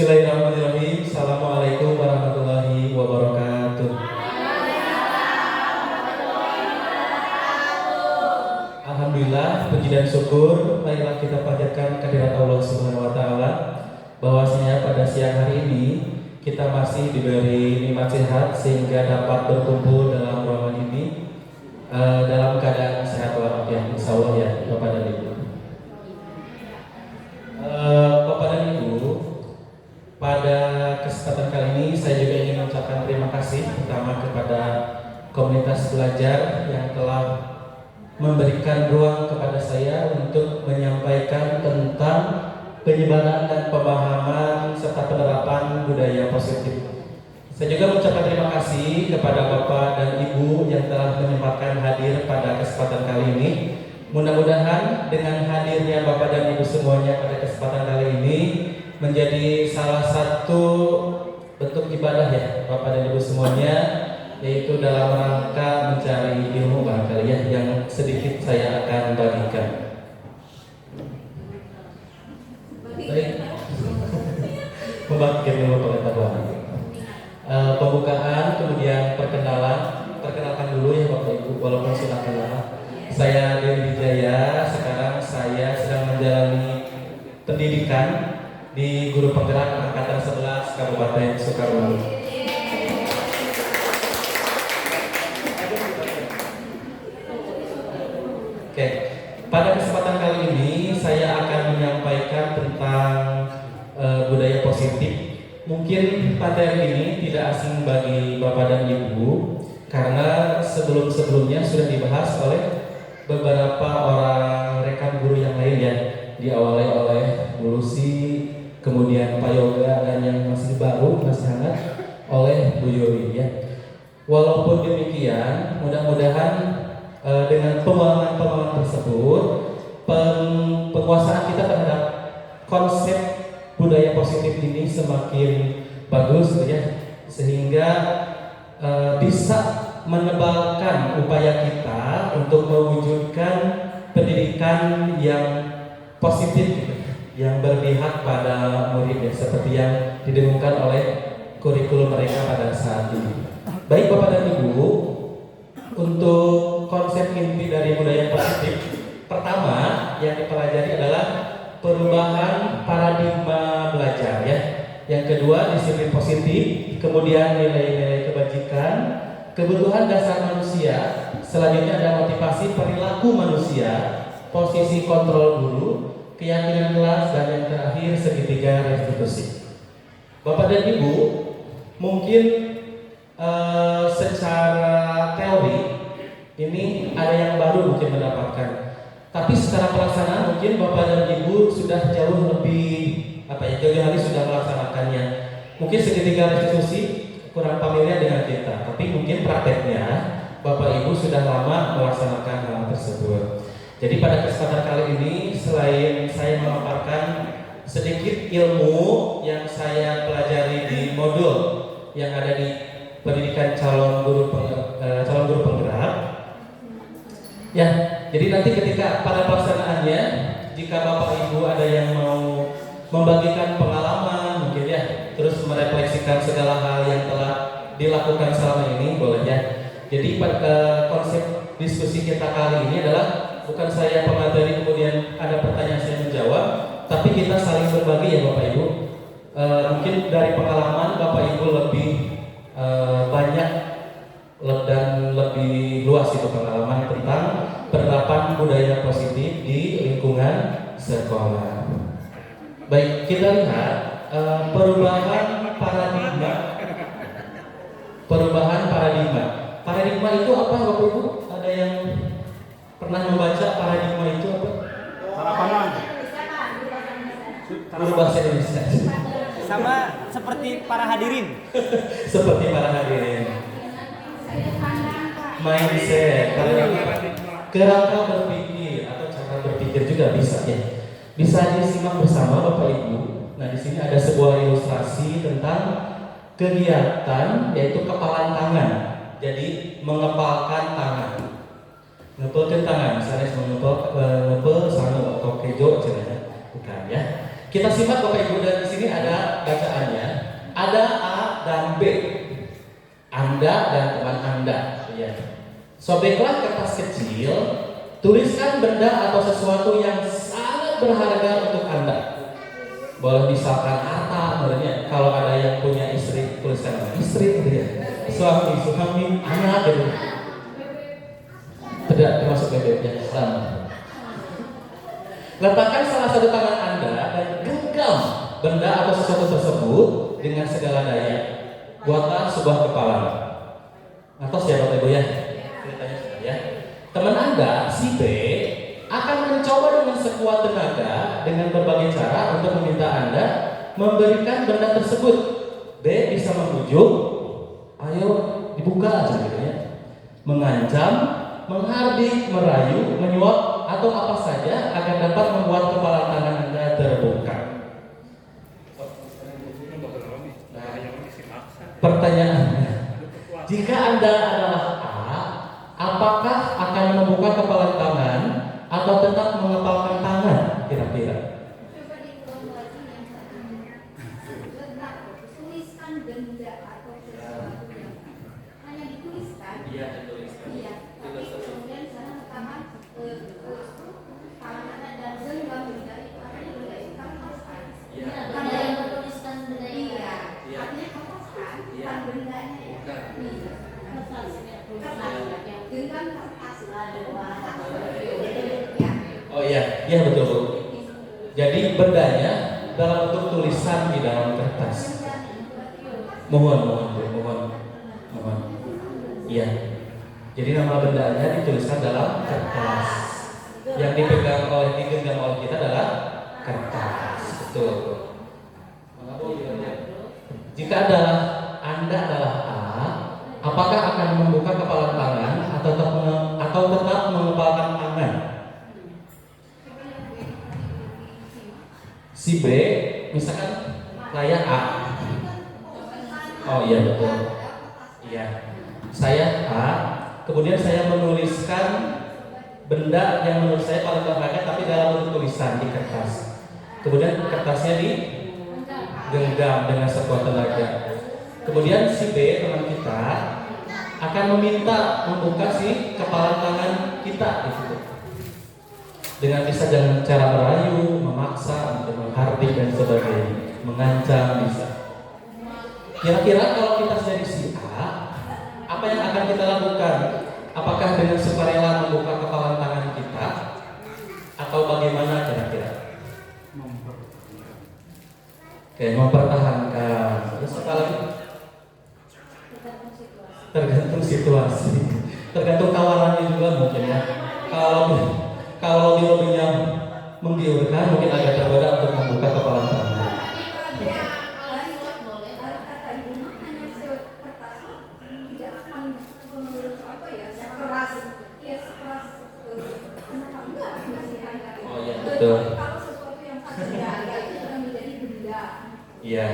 Bismillahirrahmanirrahim. Assalamualaikum warahmatullahi wabarakatuh. Alhamdulillah, puji dan syukur marilah kita panjatkan kehadirat Allah Subhanahu wa taala bahwasanya pada siang hari ini kita masih diberi nikmat sehat sehingga dapat berkumpul dalam ruangan ini dalam keadaan sehat walafiat insyaallah ya Bapak dan Ibu. Bapak dan Ibu, pada kesempatan kali ini saya juga ingin mengucapkan terima kasih pertama kepada komunitas belajar yang telah memberikan ruang kepada saya untuk menyampaikan tentang penyebaran dan pemahaman serta penerapan budaya positif. Saya juga mengucapkan terima kasih kepada Bapak dan Ibu yang telah menyempatkan hadir pada kesempatan kali ini. Mudah-mudahan dengan hadirnya Bapak dan Ibu semuanya pada kesempatan kali ini menjadi salah satu bentuk ibadah ya Bapak dan Ibu semuanya, yaitu dalam rangka mencari ilmu barangkali ya, yang sedikit saya akan bagikan. Baik, membagikan ilmu pengetahuan. Pembukaan, kemudian perkenalkan dulu ya Bapak Ibu, walaupun sudah kenal. Saya Dewi Wijaya, sekarang saya sedang menjalani pendidikan di Guru Penggerak Angkatan 11 Kabupaten Sukabumi. Oke, pada kesempatan kali ini saya akan menyampaikan tentang budaya positif. Mungkin materi ini tidak asing bagi Bapak dan Ibu karena sebelum-sebelumnya sudah dibahas oleh beberapa orang rekan guru yang lain ya, diawali oleh Bu Lucy, kemudian Pak Yoga, dan yang masih baru, masih hangat oleh Bu Yuri ya. Walaupun demikian, mudah-mudahan dengan pemahaman tersebut, penguasaan kita terhadap konsep budaya positif ini semakin bagus ya, sehingga bisa menebalkan upaya kita untuk mewujudkan pendidikan yang positif gitu, yang berpihak pada murid ya, seperti yang didengungkan oleh kurikulum mereka pada saat ini. Baik Bapak dan Ibu, untuk konsep inti dari budaya positif pertama yang dipelajari adalah perubahan paradigma belajar ya. Yang kedua disiplin positif, kemudian nilai-nilai kebajikan, kebutuhan dasar manusia, selanjutnya ada motivasi perilaku manusia, posisi kontrol guru, keyakinan kelas, dan yang terakhir segitiga restitusi. Bapak dan Ibu, mungkin secara teori ini ada yang baru mungkin mendapatkan, tapi secara pelaksanaan mungkin Bapak dan Ibu sudah jauh lebih jauh hari sudah melaksanakannya. Mungkin segitiga restitusi kurang familiar dengan kita, tapi mungkin prakteknya Bapak Ibu sudah lama melaksanakan hal tersebut. Jadi pada kesempatan kali ini, selain saya memaparkan sedikit ilmu yang saya pelajari di modul yang ada di pendidikan calon guru penggerak, ya. Jadi nanti ketika pada pelaksanaannya, jika Bapak Ibu ada yang mau membagikan pengalaman, mungkin ya, terus merefleksikan segala hal yang telah dilakukan selama ini, boleh ya. Jadi konsep diskusi kita kali ini adalah bukan saya pemateri kemudian ada pertanyaan saya menjawab, tapi kita saling berbagi ya Bapak Ibu. Mungkin dari pengalaman Bapak Ibu lebih banyak dan lebih luas itu pengalaman tentang penerapan budaya positif di lingkungan sekolah. Baik, kita lihat perubahan paradigma. Paradigma itu apa Bapak Ibu? Ada yang pernah membaca paradigma itu apa? Cara pandang. Guru bahasa Indonesia. Sama seperti para hadirin. Seperti para hadirin. Mindset, kerangka berpikir atau cara berpikir juga bisa ya. Bisa disimak bersama Bapak Ibu. Nah, di sini ada sebuah ilustrasi tentang kegiatan yaitu kepalan tangan. Jadi mengepalkan tangan. Ngepelkan tangan, misalnya ngepel sanu atau kejo caranya. Bukan ya. Kita simak Bapak Ibu, dan di sini ada bacaannya. Ada A dan B. Anda dan teman Anda. Ya. Sobeklah kertas kecil, tuliskan benda atau sesuatu yang sangat berharga untuk Anda. Boleh misalkan harta, sebenarnya kalau ada yang punya istri, tuliskan nama istri, gitu ya. Suami, anak, gitu. Tidak termasuk bebeknya Islam. Letakkan salah satu tangan Anda dan genggam benda atau sesuatu tersebut dengan segala daya. Buatlah sebuah kepala. Atau siapa Ibu ya? Ceritanya ya. Teman Anda, si B, akan mencoba dengan sekuat tenaga dengan berbagai cara untuk meminta Anda memberikan benda tersebut. B bisa membujuk, ayo dibuka aja gitu ya. Mengancam, menghardik, merayu, menyuap atau apa saja agar dapat membuat kepala tangan Anda terbuka. Pertanyaannya, jika Anda adalah A, apakah akan membuka kepala tangan atau tetap mengepalkan tangan? Kira-kira. Tuliskan benda atau sesuatu yang hanya dituliskan. Iya, dituliskan. Iya. Tapi kemudian sana tangan tangan dan genggam benda itu artinya benda itu kamu lepaskan. Iya. Ada yang bertuliskan benda itu. Iya. Artinya kamu lepaskan, Iya. bukan bendanya ya. Bukan. Iya. Genggam kertas ya. Oh iya, iya betul Bu. Jadi bendanya dalam bentuk tulisan di dalam kertas. Mohon Bu, mohon. Iya. Jadi nama bendanya dituliskan dalam kertas. Yang digenggam oleh kita adalah kertas. Betul. Jika Anda adalah A, apakah akan membuka kepala tangan atau tetap mengepalkan tangan? Si B, misalkan saya A. Oh iya betul. Iya. Saya A, kemudian saya menuliskan benda yang menurut saya paling berharga tapi dalam bentuk tulisan di kertas. Kemudian kertasnya digenggam dengan sekuat tenaga. Kemudian si B, teman kita, akan meminta membuka si kepala tangan kita gitu. Dengan bisa dengan cara merayu, memaksa, menghardik dan sebagainya, mengancam bisa. Kira-kira kalau kita jadi si A, apa yang akan kita lakukan? Apakah dengan sukarela membuka kepala tangan kita, atau bagaimana kira-kira? Oke, mempertahankan. Terus apa lagi? Tergantung situasi, tergantung tawarannya juga mungkin ya. Kalau dia menggiurkan, mungkin agak tergoda untuk membuka kepala tangan. Oh iya betul. Kalau sesuatu yang pasti berharga itu sudah menjadi benda. Iya.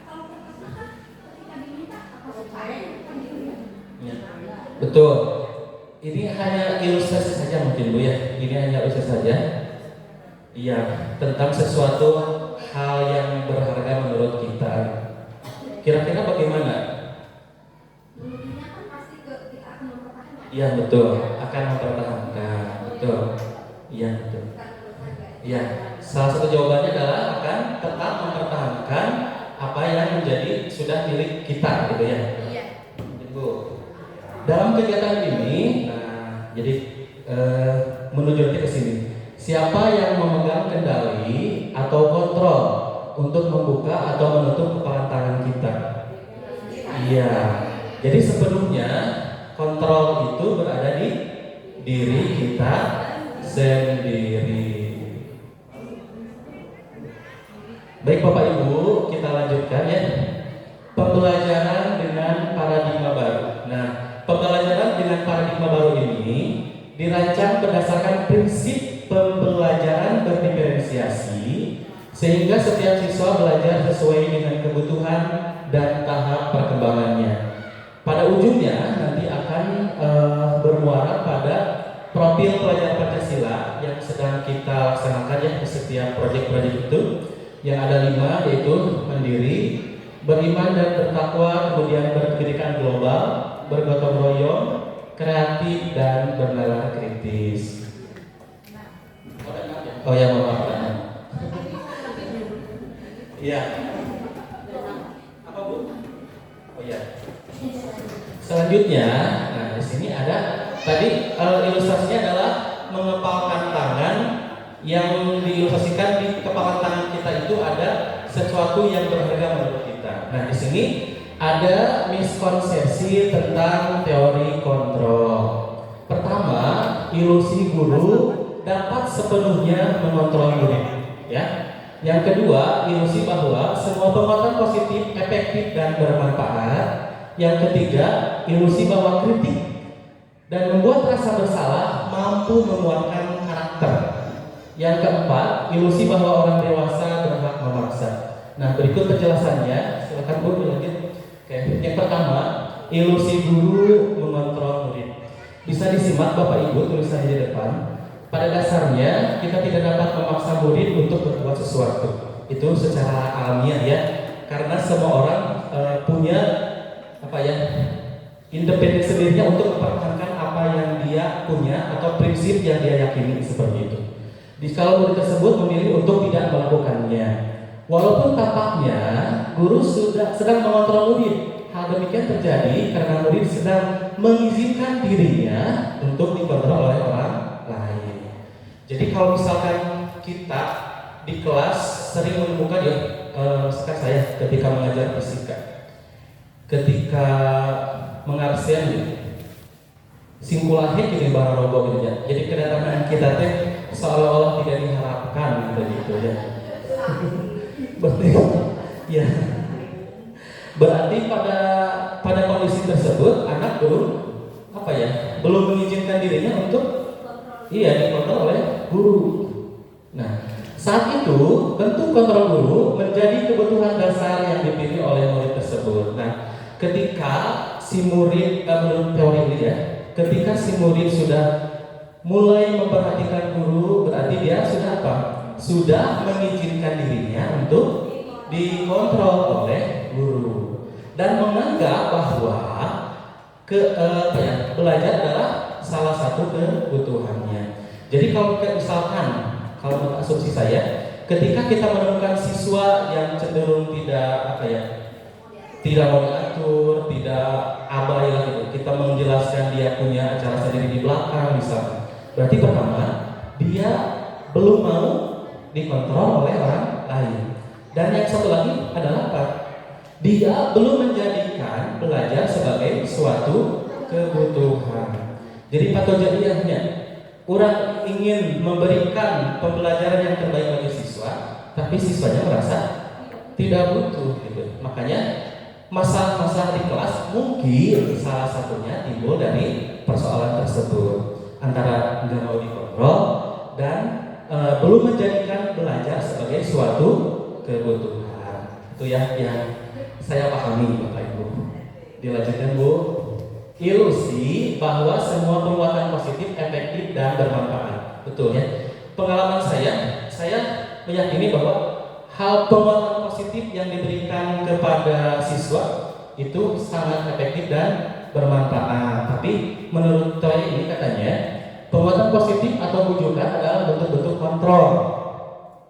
Kalau ketika diminta apa supaya Ya. Betul. Ini hanya ilustrasi saja mungkin Bu ya. Ini hanya ilustrasi saja. Iya, tentang sesuatu hal yang berharga menurut kita. Kira-kira bagaimana? dulunya kan pasti kita akan mempertahankan. Iya betul, akan mempertahankan. Betul. Iya betul. Iya. Salah satu jawabannya adalah akan tetap mempertahankan apa yang menjadi sudah milik kita, gitu ya. Iya. Ibu. Dalam kegiatan ini, jadi menuju ke sini. Siapa yang memegang kendali atau kontrol untuk membuka atau menutup kepala tangan kita? Iya. Jadi sepenuhnya kontrol itu berada di diri kita sendiri. Baik Bapak Ibu, kita lanjutkan ya. Pembelajaran dengan paradigma baru. Nah, pembelajaran dengan paradigma baru ini dirancang berdasarkan prinsip pembelajaran berdiferensiasi sehingga setiap siswa belajar sesuai dengan kebutuhan dan tahap perkembangannya. Pada ujungnya nanti akan bermuara pada profil pelajar Pancasila yang sedang kita laksanakan ya di setiap proyek-proyek itu. yang ada 5, yaitu mandiri, beriman dan bertakwa, kemudian berpendidikan global, bergotong royong, kreatif, dan bernalar kritis. Oh ya, maaf. Iya. Apa Bu? Oh ya. Selanjutnya, nah di sini ada tadi ilustrasinya adalah mengepalkan tangan. Yang diilustrasikan di kepalan tangan kita itu ada sesuatu yang berharga menurut kita. Nah di sini ada miskonsepsi tentang teori kontrol. Pertama, ilusi guru dapat sepenuhnya mengontrol murid. Ya. Yang kedua, ilusi bahwa semua penguatan positif efektif dan bermanfaat. Yang ketiga, ilusi bahwa kritik dan membuat rasa bersalah mampu menguatkan karakter. Yang keempat, ilusi bahwa orang dewasa berhak memaksa. Nah, berikut penjelasannya. Silakan Bu dilanjut. Oke. Yang pertama, ilusi guru mengontrol murid. Bisa disimak Bapak Ibu tulisannya di depan. Pada dasarnya kita tidak dapat memaksa murid untuk berbuat sesuatu. Itu secara alamiah ya. Karena semua orang punya independen sendirinya untuk mempertahankan apa yang dia punya atau prinsip yang dia yakini seperti itu. Kalau murid tersebut memilih untuk tidak melakukannya, walaupun tampaknya guru sedang mengontrol murid, hal demikian terjadi karena murid sedang mengizinkan dirinya untuk dikontrol oleh orang lain. Jadi kalau misalkan kita di kelas sering menemukan misalkan saya ketika mengajar fisika, ketika mengarsen singkulahnya jadi bara robo gitu ya. Jadi kedatangan kita teh seolah-olah tidak diharapkan gitu ya. Ya. Berarti pada kondisi tersebut anak belum mengizinkan dirinya untuk dikontrol oleh guru. Nah, saat itu bentuk kontrol guru menjadi kebutuhan dasar yang dipilih oleh murid tersebut. Nah, ketika si murid menurut teori ini ya, ketika si murid sudah mulai memperhatikan guru, berarti dia sudah apa? Sudah mengizinkan dirinya untuk dikontrol oleh guru dan menganggap bahwa belajar adalah salah satu kebutuhannya. Jadi kalau misalkan, kalau menurut asumsi saya, ketika kita menemukan siswa yang cenderung tidak mau diatur, tidak abai lah gitu, kita menjelaskan dia punya acara sendiri di belakang misalnya, berarti pertama dia belum mau dikontrol oleh orang lain. Dan yang satu lagi adalah apa? Dia belum menjadikan belajar sebagai suatu kebutuhan. Jadi patogeniahnya, orang ingin memberikan pembelajaran yang terbaik bagi siswa, tapi siswanya merasa tidak butuh gitu. Makanya masalah-masalah di kelas mungkin salah satunya timbul dari persoalan tersebut, antara nggak mau dikontrol dan belum menjadikan belajar sebagai suatu kebutuhan. Itu ya yang saya pahami Bapak Ibu. Dilanjutkan Bu. Ilusi bahwa semua penguatan positif efektif dan bermanfaat. Betul ya. Pengalaman saya meyakini bahwa hal penguatan positif yang diberikan kepada siswa itu sangat efektif dan bermanfaat. Tapi menurut teori ini katanya penguatan positif atau bujukan adalah bentuk-bentuk kontrol.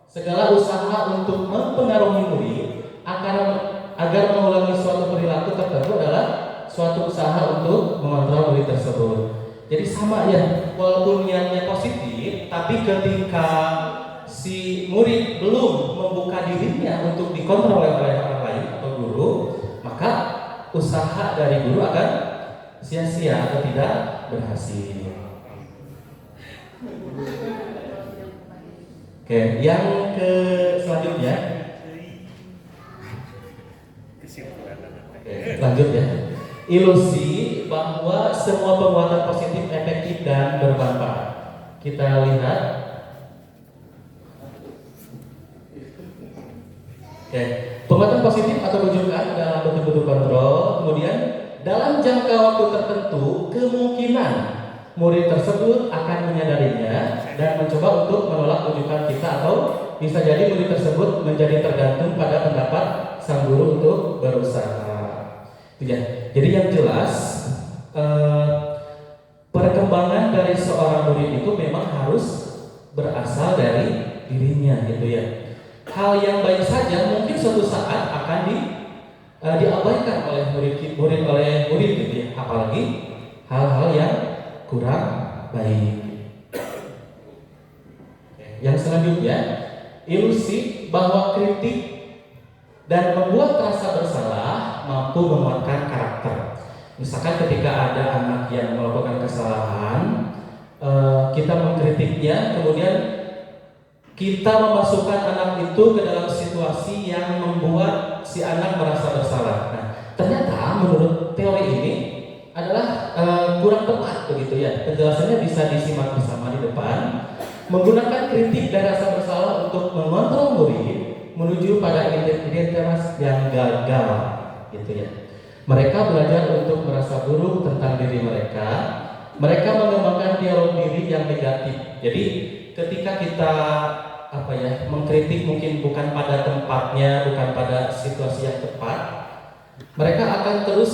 Segala usaha untuk mempengaruhi murid agar mengulangi suatu perilaku tertentu adalah suatu usaha untuk mengontrol murid tersebut. Jadi sama ya, walaupun niatnya positif, tapi ketika si murid belum membuka dirinya untuk dikontrol oleh orang lain atau guru, maka usaha dari guru akan sia-sia atau tidak berhasil. Oke, yang selanjutnya. Oke, lanjut ya. Ilusi bahwa semua penguatan positif efektif dan bermanfaat. Kita lihat. Oke, penguatan positif atau bujukan adalah bentuk-bentuk kontrol. Kemudian dalam jangka waktu tertentu kemungkinan murid tersebut akan menyadarinya dan mencoba untuk menolak rujukan kita, atau bisa jadi murid tersebut menjadi tergantung pada pendapat sang guru untuk berusaha. Ya. Jadi yang jelas perkembangan dari seorang murid itu memang harus berasal dari dirinya gitu ya. Hal yang baik saja mungkin suatu saat akan diabaikan oleh murid gitu ya, apalagi hal-hal yang kurang baik. Yang selanjutnya, ilusi bahwa kritik dan membuat rasa bersalah mampu menguatkan karakter. Misalkan ketika ada anak yang melakukan kesalahan, kita mengkritiknya, kemudian kita memasukkan anak itu ke dalam situasi yang membuat si anak merasa bersalah. Nah, ternyata menurut teori ini adalah kurang tepat begitu ya. Penjelasannya bisa disimak bersama di depan. Menggunakan kritik dan rasa bersalah untuk mengontrol murid menuju pada identitas yang gagal gitu ya. Mereka belajar untuk merasa buruk tentang diri mereka. Mereka mengembangkan dialog diri yang negatif. Jadi ketika kita mengkritik mungkin bukan pada tempatnya, bukan pada situasi yang tepat, mereka akan terus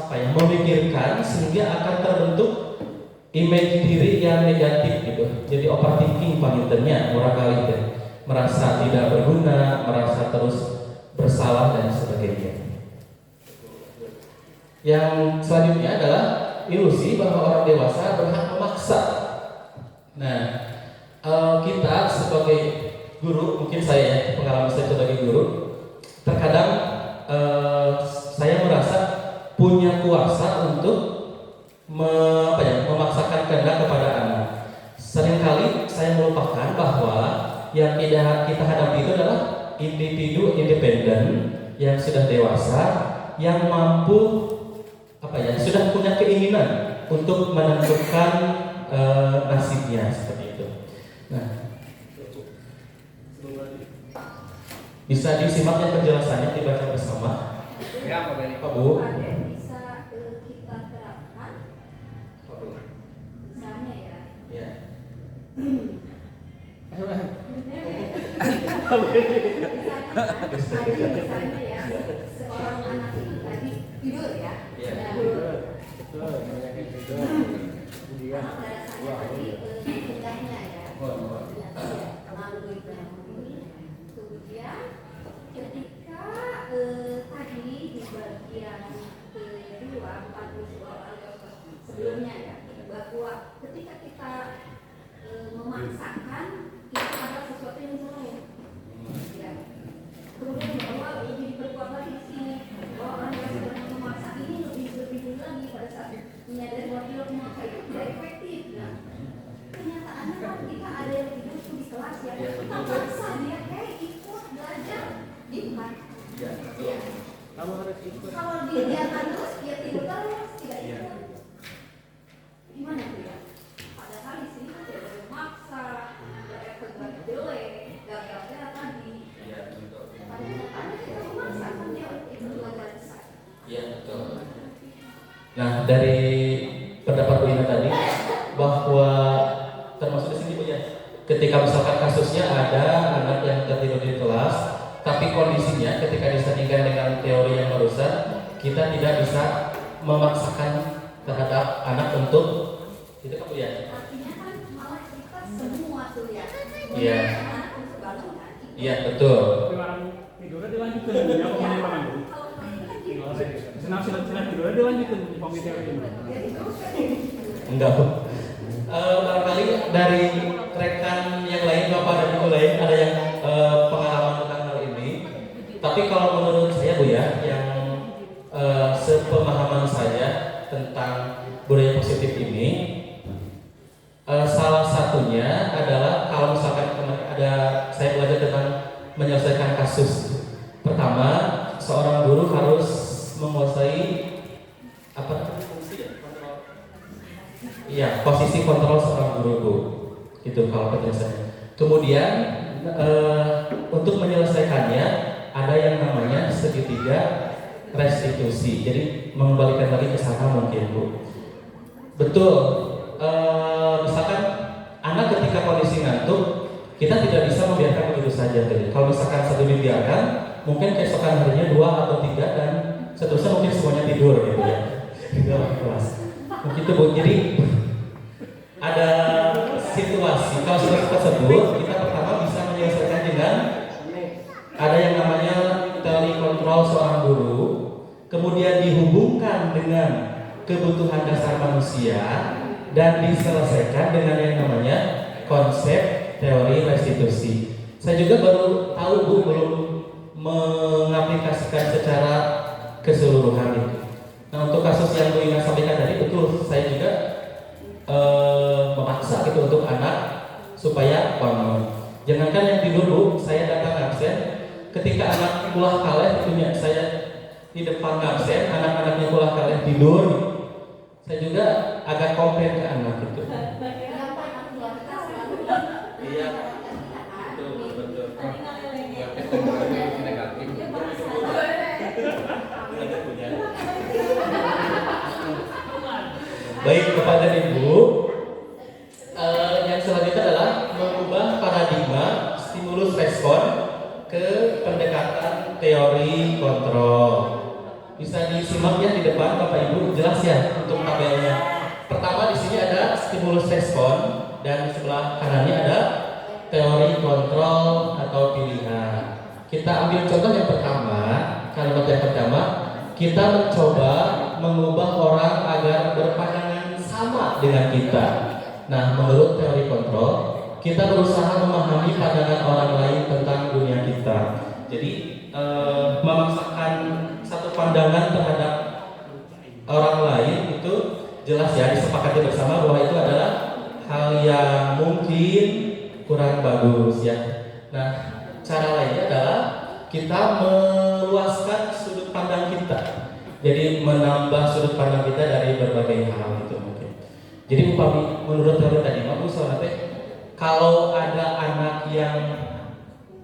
memikirkan sehingga akan terbentuk image diri yang negatif gitu. Jadi overthinking pangintennya, murah kali itu. Merasa tidak berguna, merasa terus bersalah dan sebagainya. Yang selanjutnya adalah ilusi bahwa orang dewasa berhak memaksa. Nah, kita sebagai guru, mungkin saya pengalaman saya sebagai guru, terkadang saya merasa punya kuasa untuk memaksakan kehendak kepada anak. Seringkali saya melupakan bahwa yang kita hadapi itu adalah individu independen yang sudah dewasa, yang mampu sudah punya keinginan untuk menentukan nasibnya seperti itu. Nah, bisa disimak yang penjelasannya, dibaca bersama. Ya, Pak Bu. Bisa kita terapkan. Misalnya ya. Ya. Misalnya ya, seorang anak itu tadi tidur ya. Tidaknya ya. Kemudian ketika tadi di bagian kedua 40 soal sebelumnya ya, bahwa ketika kita memaksakan itu ada sesuatu yang salah ya. Kemudian bahwa lebih berkuat lagi di sini, bahwa orang yang sedang memaksa ini lebih dulu lagi pada saat menyadari bahwa dia memaksa itu tidak efektif. Nah, kenyataannya kan kita ada yang tidur tuh di kelas ya, kita paksa dia ikut belajar di rumah. Ya. Kalau dia biarkan terus, dia tidur terus, tidak ikut. Gimana tuh ya? Padahal di sini kan dia memaksa, ada efek jelek, gagal-gagal tadi. Pada kenyataannya kita memaksakan dia ikut belajar besar. Iya betul. Nah, dari pendapat Bu Ina tadi bahwa termasuk di sini Bu ya, ketika misalkan kasusnya ada anak yang tertidur di kelas, tapi kondisinya ketika disandingkan dengan teori yang barusan, kita tidak bisa memaksakan terhadap anak untuk itu kan Bu ya. Artinya kan malah kita semua tuh ya. Iya. Anak untuk bangun kan. Iya betul. Tidurnya dilanjutkan, ya pemahaman dulu. Senang tidurnya dilanjutkan pemikiran ini. Enggak Bu. Barangkali dari rekan yang lain, Bapak dan Ibu lain ada yang pengalaman tentang hal ini. Tapi kalau menurut saya Bu ya, yang sepemahaman saya tentang budaya positif ini, salah satunya adalah kalau misalkan saya belajar tentang menyelesaikan kasus. Pertama, seorang guru harus menguasai posisi kontrol seorang guru Bu. Itu kalau penjelasannya. Kemudian untuk menyelesaikannya ada yang namanya segitiga restitusi. Jadi mengembalikan lagi ke sana mungkin Bu. Betul. misalkan anak ketika kondisi ngantuk, kita tidak bisa membiarkan begitu saja. Jadi kalau misalkan satu dibiarkan, mungkin keesokan harinya 2 atau 3 dan seterusnya mungkin semuanya tidur gitu ya di dalam kelas. Begitu Bu. Jadi ada situasi kalau seperti tersebut, kita pertama bisa menyelesaikan dengan ada yang namanya teori kontrol seorang guru, kemudian dihubungkan dengan kebutuhan dasar manusia dan diselesaikan dengan yang namanya konsep teori restitusi. Saya juga baru tahu Bu, belum mengaplikasikan secara keseluruhan itu. Nah, untuk kasus yang Bu Ina sampaikan tadi, betul, saya juga memaksa gitu untuk anak supaya bangun. Jangankan yang tidur Bu, saya datang absen, ketika anak kulah kaleh itunya saya di depan absen, anak-anaknya kulah kaleh tidur, saya juga agak komplain ke anak itu. Iya, betul. Baik kepada Ibu, yang selanjutnya adalah mengubah paradigma stimulus respon ke pendekatan teori kontrol. Bisa disimak ya di depan Bapak Ibu, jelas ya untuk tabelnya. Pertama di sini ada stimulus respon dan di sebelah kanannya ada teori kontrol atau pilihan. Kita ambil contoh yang pertama, kalimat yang pertama, kita mencoba mengubah orang agar berpandangan sama dengan kita. Nah, menurut teori kontrol, kita berusaha memahami pandangan orang lain tentang dunia kita. Jadi, memaksakan satu pandangan terhadap orang lain itu jelas ya disepakati bersama bahwa itu adalah hal yang mungkin kurang bagus ya. Nah, cara lainnya adalah kita meluaskan sudut pandang kita. Jadi menambah sudut pandang kita dari berbagai hal itu mungkin. Jadi upami menurut teori tadi, misalnya kalau ada anak yang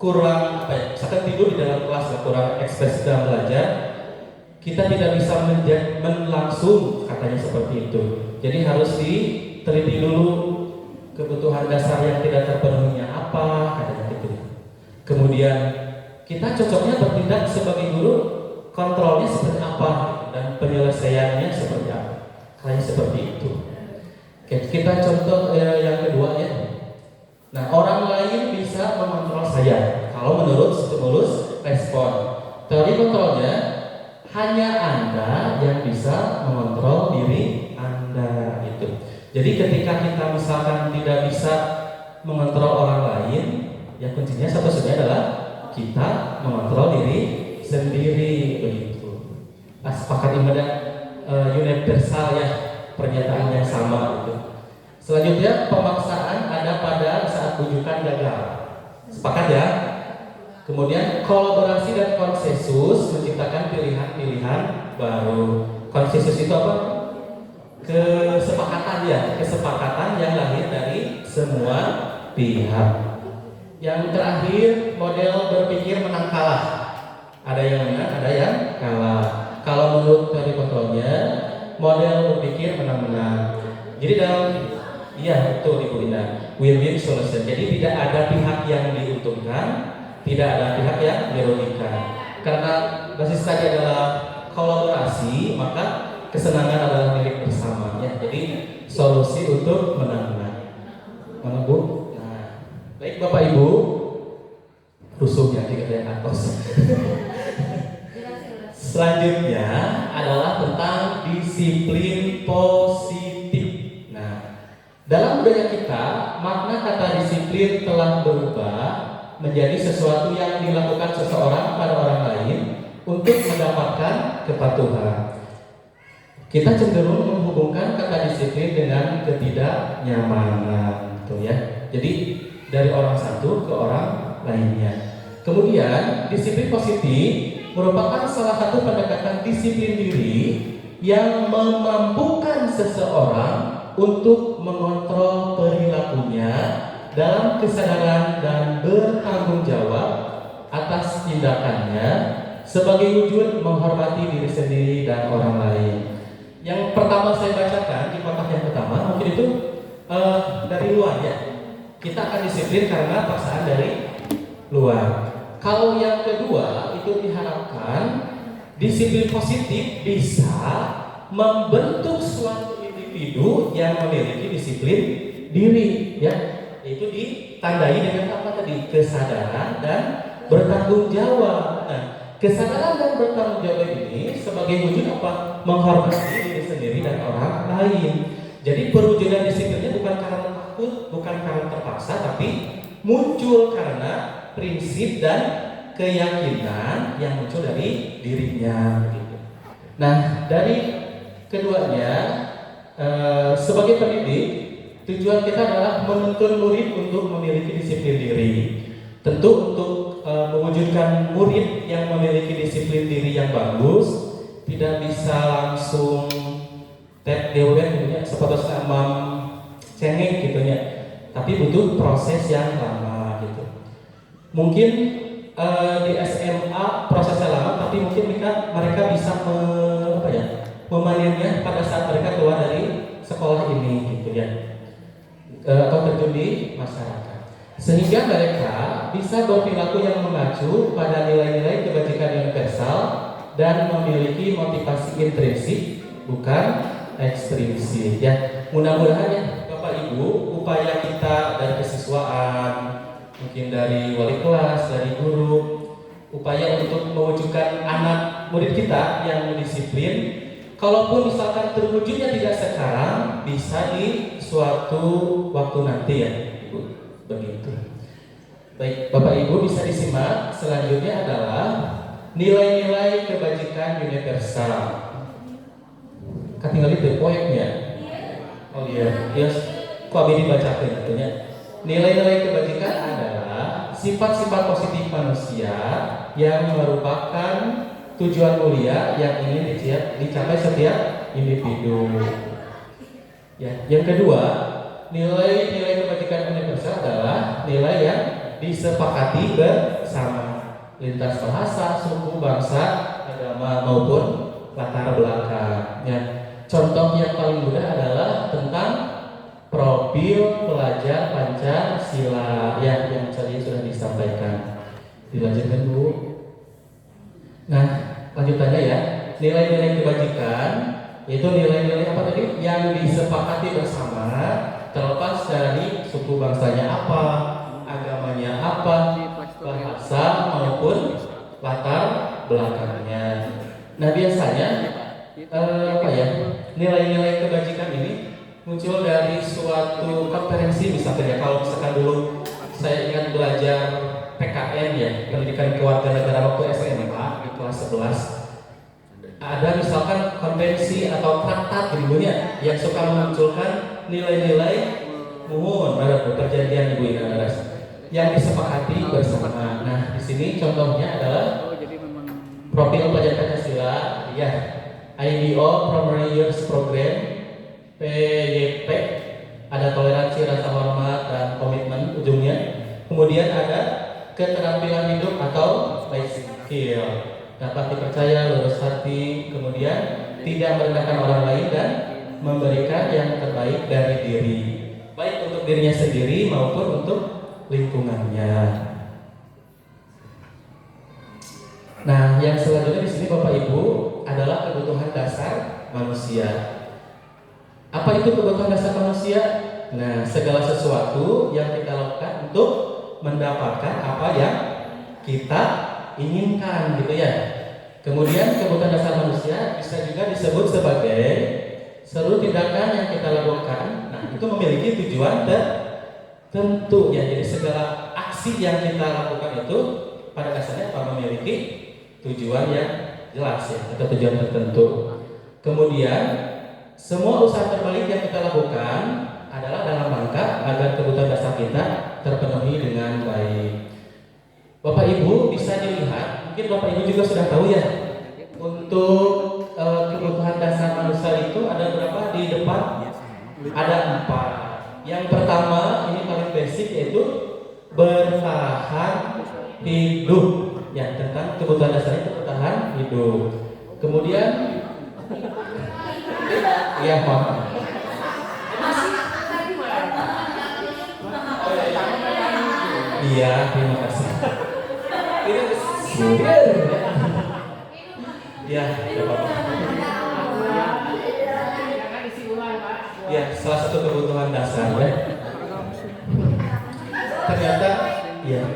kurang misalkan tidur di dalam kelas, kurang ekspresi dalam belajar, kita tidak bisa langsung katanya seperti itu. Jadi harus diteliti dulu kebutuhan dasar yang tidak terpenuhinya apa, katanya gitu. Kemudian kita cocoknya bertindak sebagai guru, kontrolnya seperti apa dan penyelesaiannya seperti apa, kayak seperti itu. Oke, kita contoh yang kedua ya. Nah, orang lain bisa mengontrol saya kalau menurut stimulus respon. Teori kontrolnya hanya Anda yang bisa mengontrol diri Anda itu. Jadi ketika kita misalkan tidak bisa mengontrol orang lain, ya kuncinya satu-satunya adalah kita mengontrol diri sendiri begitu. Sepakat ibadah universal ya, pernyataan yang sama itu. Selanjutnya pemaksaan ada pada saat rujukan gagal. Sepakat ya. Kemudian kolaborasi dan konsensus menciptakan pilihan-pilihan baru. Konsensus itu apa? Kesepakatan ya, kesepakatan yang lahir dari semua pihak. Yang terakhir model berpikir menang kalah. Ada yang menang, ada yang kalah. Kalau menurut teori kontrolnya, model berpikir menang-menang. Jadi dalam iya betul Ibu Ina, win-win solution. Jadi tidak ada pihak yang diuntungkan, tidak ada pihak yang dirugikan. Karena basis tadi adalah kolaborasi, maka kesenangan adalah milik bersama ya. Jadi solusi untuk menang-menang. Mana Bu? Nah, baik Bapak Ibu, rusuhnya dikatakan atos. Selanjutnya adalah tentang disiplin positif. Nah, dalam budaya kita, makna kata disiplin telah berubah menjadi sesuatu yang dilakukan seseorang pada orang lain untuk mendapatkan kepatuhan. Kita cenderung menghubungkan kata disiplin dengan ketidaknyamanan, gitu ya. Jadi dari orang satu ke orang lainnya. Kemudian disiplin positif merupakan salah satu pendekatan disiplin diri yang memampukan seseorang untuk mengontrol perilakunya dalam kesadaran dan bertanggung jawab atas tindakannya sebagai wujud menghormati diri sendiri dan orang lain. Yang pertama saya bacakan di kotak yang pertama mungkin itu dari luar ya. Kita akan disiplin karena paksaan dari luar. Kalau yang kedua itu diharapkan disiplin positif bisa membentuk suatu individu yang memiliki disiplin diri ya. Itu ditandai dengan apa tadi? Kesadaran dan bertanggung jawab. Nah, kesadaran dan bertanggung jawab ini sebagai wujud apa? Menghormati diri sendiri dan orang lain. Jadi perwujudan disiplinnya bukan karena takut, bukan karena terpaksa, tapi muncul karena prinsip dan keyakinan yang muncul dari dirinya. Begitu. Nah, dari keduanya sebagai pendidik, tujuan kita adalah menuntun murid untuk memiliki disiplin diri. Tentu untuk mewujudkan murid yang memiliki disiplin diri yang bagus, tidak bisa langsung tek dewen gitu ya, seperti sama cengeng gitu ya. Tapi butuh proses yang lama gitu. Mungkin di SMA prosesnya lama, tapi mungkin mereka bisa memanennya pada saat mereka keluar dari sekolah ini gitu ya, atau terjun di masyarakat, sehingga mereka bisa berperilaku yang mengacu pada nilai-nilai kebajikan universal dan memiliki motivasi intrinsik bukan ekstrinsik ya. Mudah-mudahan ya Bapak Ibu, upaya kita dari kesiswaan, mungkin dari wali kelas, dari guru, upaya untuk mewujudkan anak murid kita yang disiplin, kalaupun misalkan terwujudnya tidak sekarang, bisa di suatu waktu nanti ya Ibu. Begitu. Baik, Bapak Ibu bisa disimak. Selanjutnya adalah nilai-nilai kebajikan universal. Ketinggalan itu poinnya. Oh iya, yes. Kok ini dibacakan katanya. Nilai-nilai kebajikan adalah sifat-sifat positif manusia yang merupakan tujuan mulia yang ingin dicapai setiap individu. Ya, yang kedua, nilai-nilai kebajikan universal adalah nilai yang disepakati bersama lintas bahasa, suku, bangsa, agama maupun latar belakang. Ya, contoh yang paling mudah adalah tentang profil pelajar Pancasila yang tadi sudah disampaikan. Dilanjutkan Bu. Nah, lanjutannya ya, nilai-nilai kebajikan yaitu nilai-nilai apa tadi yang disepakati bersama, terlepas dari suku bangsanya apa, agamanya apa, bahasa maupun latar belakangnya. Nah, biasanya nilai-nilai kebajikan ini muncul dari suatu konferensi misalnya. Kalau misalkan dulu saya ingat belajar PKN ya, pendidikan kewarganegaraan waktu SMA di kelas 11, ada misalkan konvensi atau traktat gitu ya yang suka memunculkan nilai-nilai perjanjian Ibu Ina yang disepakati bersama. Nah, di sini contohnya adalah profil pelajar Pancasila ya, IDO Primary Years Program PYP, ada toleransi, rasa hormat dan komitmen ujungnya. Kemudian ada keterampilan hidup atau life skill, dapat dipercaya, lurus hati, kemudian tidak merendahkan orang lain dan memberikan yang terbaik dari diri, baik untuk dirinya sendiri maupun untuk lingkungannya. Nah, yang selanjutnya di sini Bapak Ibu adalah kebutuhan dasar manusia. Apa itu kebutuhan dasar manusia? Nah, segala sesuatu yang kita lakukan untuk mendapatkan apa yang kita inginkan gitu ya. Kemudian kebutuhan dasar manusia bisa juga disebut sebagai seluruh tindakan yang kita lakukan. Nah, itu memiliki tujuan tertentu ya. Jadi segala aksi yang kita lakukan itu pada dasarnya apa? Memiliki tujuan yang jelas ya, atau tujuan tertentu. Kemudian semua usaha terbaik yang kita lakukan adalah dalam rangka agar kebutuhan dasar kita terpenuhi dengan baik. Bapak Ibu bisa dilihat, mungkin Bapak Ibu juga sudah tahu ya, untuk kebutuhan dasar manusia itu ada berapa di depan? Ada 4. Yang pertama ini paling basic yaitu bertahan hidup. Ya, tentang kebutuhan dasar itu bertahan hidup. Kemudian Iya, Pak. Iya, terima kasih. Ini sudah. Ya, tidak apa-apa. Ya, salah satu kebutuhan dasar ya. Ternyata, ya.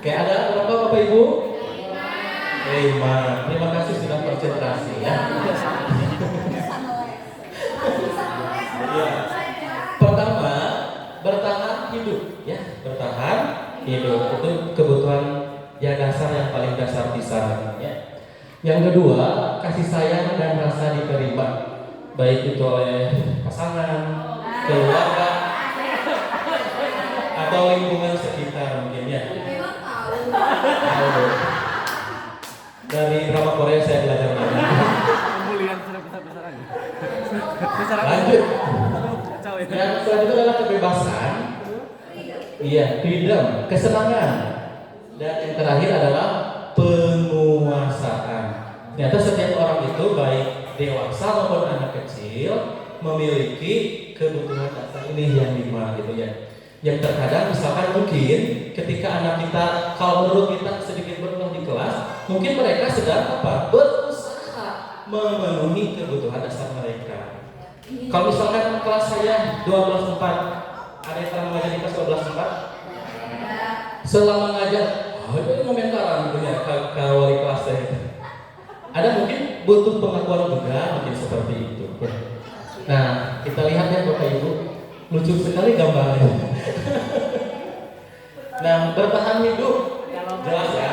Kayak ada berapa Bapak Ibu? 5. Terima kasih sudah konsentrasi ya. Ya. Pertama, bertahan hidup ya, bertahan hidup itu kebutuhan yang dasar yang paling dasar di sana ya. Yang kedua, kasih sayang dan rasa diterima, baik itu oleh pasangan, keluarga, atau lingkungan sekitar mungkin ya. Dari drama Korea saya belajar banyak. Pemulihan sudah besar-besar aja. Lanjut. Yang selanjutnya adalah kebebasan. Iya, freedom, kesenangan. Dan yang terakhir adalah penguasaan. Ternyata setiap orang itu baik dewasa maupun anak kecil memiliki kebutuhan dasar ini yang 5 gitu ya. Yang terkadang misalkan mungkin ketika anak kita, kalau menurut kita sedikit berulang di kelas, mungkin mereka sedang berusaha memenuhi kebutuhan dasar mereka. Kalau misalkan kelas saya 12.4, ada yang pernah mengajar di kelas 12.4? Selama mengajar, ada yang komentaran gitu ya ke wali kelas saya. Ada mungkin butuh pengakuan juga, mungkin seperti itu. Nah, kita lihat ya Bapak Ibu, lucu sekali gambarnya. Nah, bertahan hidup jelas ya,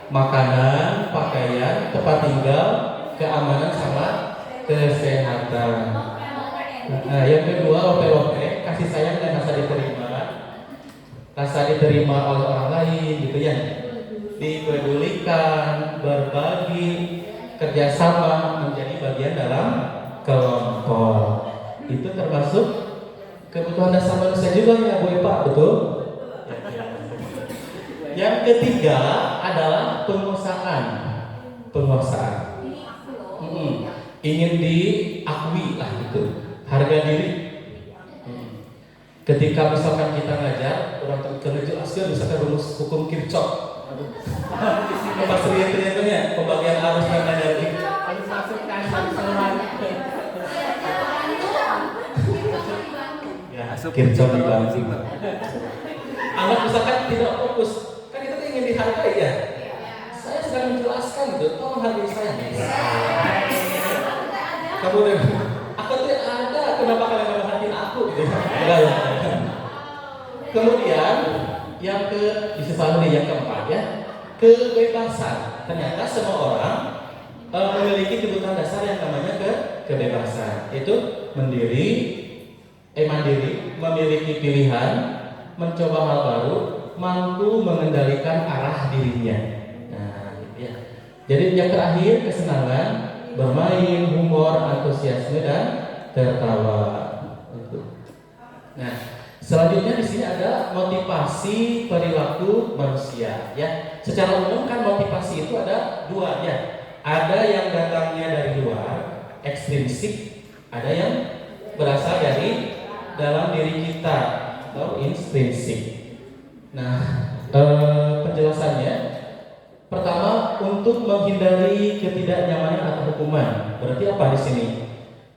makanan, pakaian, tempat tinggal, keamanan sama kesehatan. Nah, yang kedua lope-lope, kasih sayang dan rasa diterima oleh orang lain gitu ya, dipedulikan, berbagi, kerjasama, menjadi bagian dalam kelompok. Itu termasuk kebutuhan dasar manusia juga ya Bu Epa, betul? Yang ketiga adalah penguasaan. Ingin diakui lah gitu, harga diri. Ketika misalkan kita ngajar, orang kejelaskan misalkan rumus hukum Kirchhoff. Pas lihat-lihatnya pembagian arus dan energi. Ya, Kirchhoff dibantu. Anak misalkan tidak fokus, kan kita ingin dihargai ya. Saya sedang menjelaskan gitu, tolong hargai saya. Kemudian, aku tidak ada, kenapa kalian merhatiin aku gitu? Enggak ya. Kemudian yang yang keempat ya, kebebasan. Ternyata semua orang memiliki kebutuhan dasar yang namanya kebebasan. Itu mandiri, memiliki pilihan, mencoba hal baru, mampu mengendalikan arah dirinya. Nah, ya. Jadi yang terakhir kesenangan, bermain, humor, antusiasme dan tertawa. Nah, selanjutnya di sini ada motivasi perilaku manusia. Ya, secara umum kan motivasi itu ada dua ya. Ada yang datangnya dari luar, ekstrinsik. Ada yang berasal dari dalam diri kita atau intrinsik. Nah, penjelasannya. Pertama, untuk menghindari ketidaknyamanan atau hukuman. Berarti apa di sini?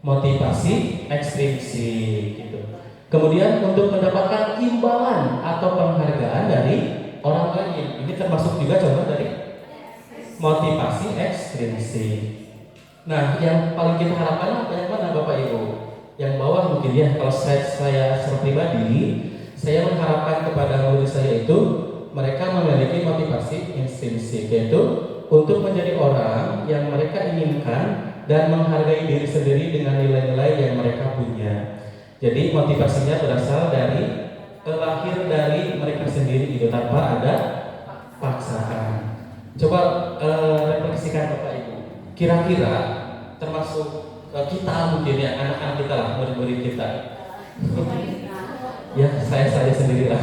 Motivasi ekstrinsik gitu. Kemudian untuk mendapatkan imbalan atau penghargaan dari orang lain. Ini termasuk juga contoh dari motivasi ekstrinsik. Nah, yang paling kita harapkan yang mana Bapak Ibu? Yang bawah mungkin ya. Kalau saya secara pribadi, saya mengharapkan kepada murid saya itu mereka memiliki motivasi intrinsik, yaitu untuk menjadi orang yang mereka inginkan dan menghargai diri sendiri dengan nilai-nilai yang mereka punya. Jadi motivasinya berasal dari lahir dari mereka sendiri itu tanpa ada paksaan. Coba refleksikan Bapak Ibu. Kira-kira termasuk kita mungkin ya, anak-anak kita lah, murid-murid kita. Ya, saya sendiri lah.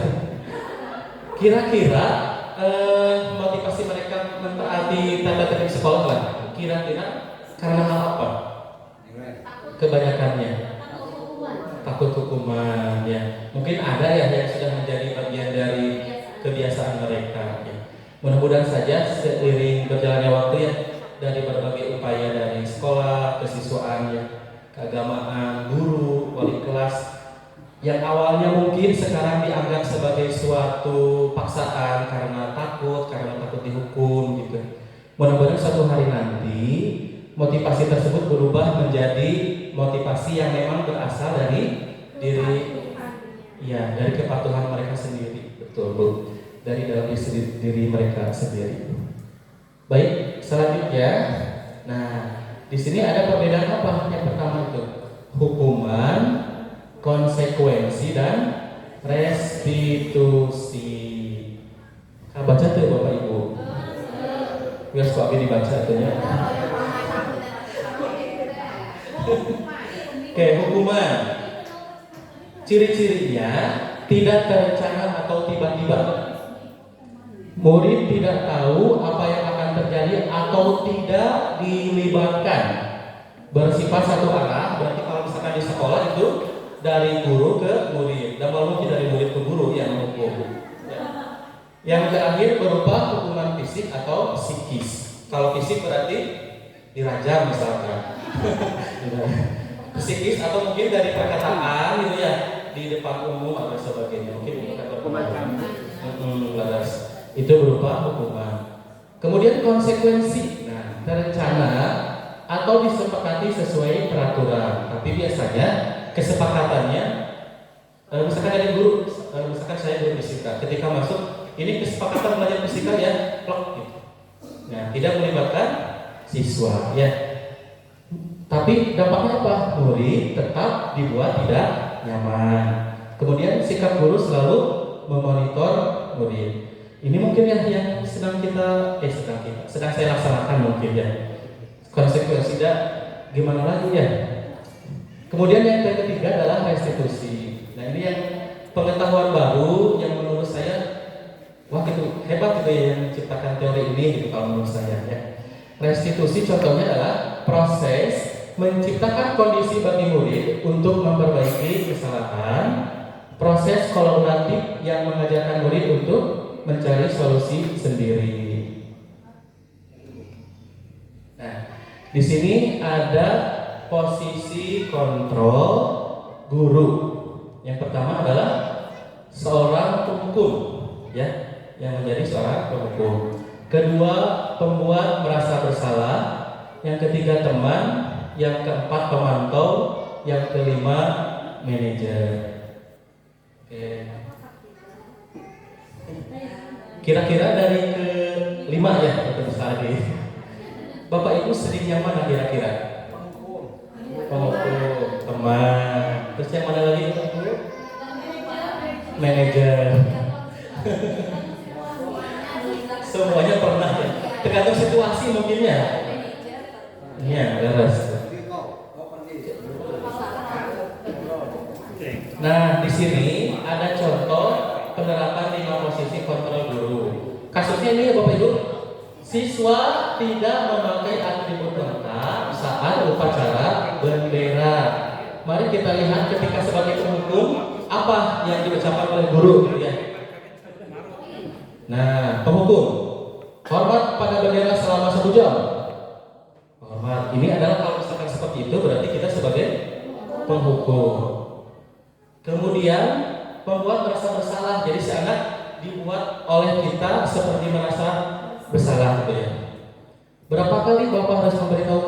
Kira-kira motivasi mereka mentaati tata tertib sekolah lah. Kira-kira Karena hal apa? Kebanyakannya takut hukuman ya. Mungkin ada ya yang sudah menjadi bagian dari kebiasaan mereka ya. Mudah-mudahan saja seiring berjalannya waktu ya, dari berbagai upaya dari sekolah, kesiswaan ya, keagamaan, guru, wali kelas, yang awalnya mungkin sekarang dianggap sebagai suatu paksaan karena takut dihukum gitu. Mudah-mudahan suatu hari nanti motivasi tersebut berubah menjadi motivasi yang memang berasal dari diri, ya, dari kepatuhan mereka sendiri, betul Bu, dari dalam diri mereka sendiri. Baik, selanjutnya, nah di sini ada perbedaan apa? Yang pertama itu hukuman, konsekuensi dan restitusi. Baca tuh Bapak Ibu. Biar suka dibaca tuh ya. Oke, hukuman. Ciri-cirinya tidak terencana atau tiba-tiba. Murid tidak tahu apa yang akan terjadi atau tidak dilibatkan. Bersifat satu arah, berarti kalau misalkan di sekolah itu dari guru ke murid, dan mungkin dari murid ke guru yang menghukum. Yang terakhir berupa hukuman fisik atau psikis. Kalau fisik berarti dirajam misalkan. Psikis atau mungkin dari perkataan gitu ya, di depan umum atau sebagainya. Mungkin hukuman itu berupa hukuman. Kemudian konsekuensi. Nah, terencana atau disepakati sesuai peraturan. Tapi biasanya kesepakatannya, misalkan dari guru, misalkan saya guru fisika, ketika masuk ini kesepakatan belajar fisika ya, plok gitu. Nah, tidak melibatkan siswa ya. Tapi dampaknya apa? Murid tetap dibuat tidak nyaman. Kemudian sikap guru selalu memonitor murid. Ini mungkin yang sedang saya laksanakan mungkin ya. Konsekuensinya gimana lagi ya? Kemudian yang ketiga adalah restitusi. Nah ini yang pengetahuan baru yang menurut saya, wah itu hebat gitu ya, yang menciptakan teori ini gitu kalau menurut saya ya. Restitusi contohnya adalah proses menciptakan kondisi bagi murid untuk memperbaiki kesalahan, proses kolaboratif yang mengajarkan murid untuk mencari solusi sendiri. Nah, di sini ada posisi kontrol guru. Yang pertama adalah seorang penghukum, ya, yang menjadi seorang penghukum. Kedua, pembuat merasa bersalah. Yang ketiga, teman. Yang keempat, pemantau. Yang kelima, manajer. Oke. Kira-kira dari kelima ya, Bapak Ustadi. Bapak Ibu sering yang mana kira-kira? Penghukum, teman. Terus yang mana lagi? Manajer. Semuanya pernah ya. Tergantung situasi mungkin ya. Iya, beres. Nah, di sini ada contoh penerapan 5 posisi kontrol guru. Kasusnya ini ya Bapak Ibu, siswa tidak memakai atribut lengkap saat upacara bendera. Mari kita lihat ketika sebagai penghukum apa yang diucapkan oleh guru gitu ya. Nah, penghukum, hormat pada bendera selama 1 jam. Hormat. Ini adalah kalau misalkan seperti itu berarti kita sebagai penghukum. Kemudian membuat merasa bersalah. Jadi si anak dibuat oleh kita seperti merasa bersalah gitu ya. Berapa kali Bapak harus memberitahu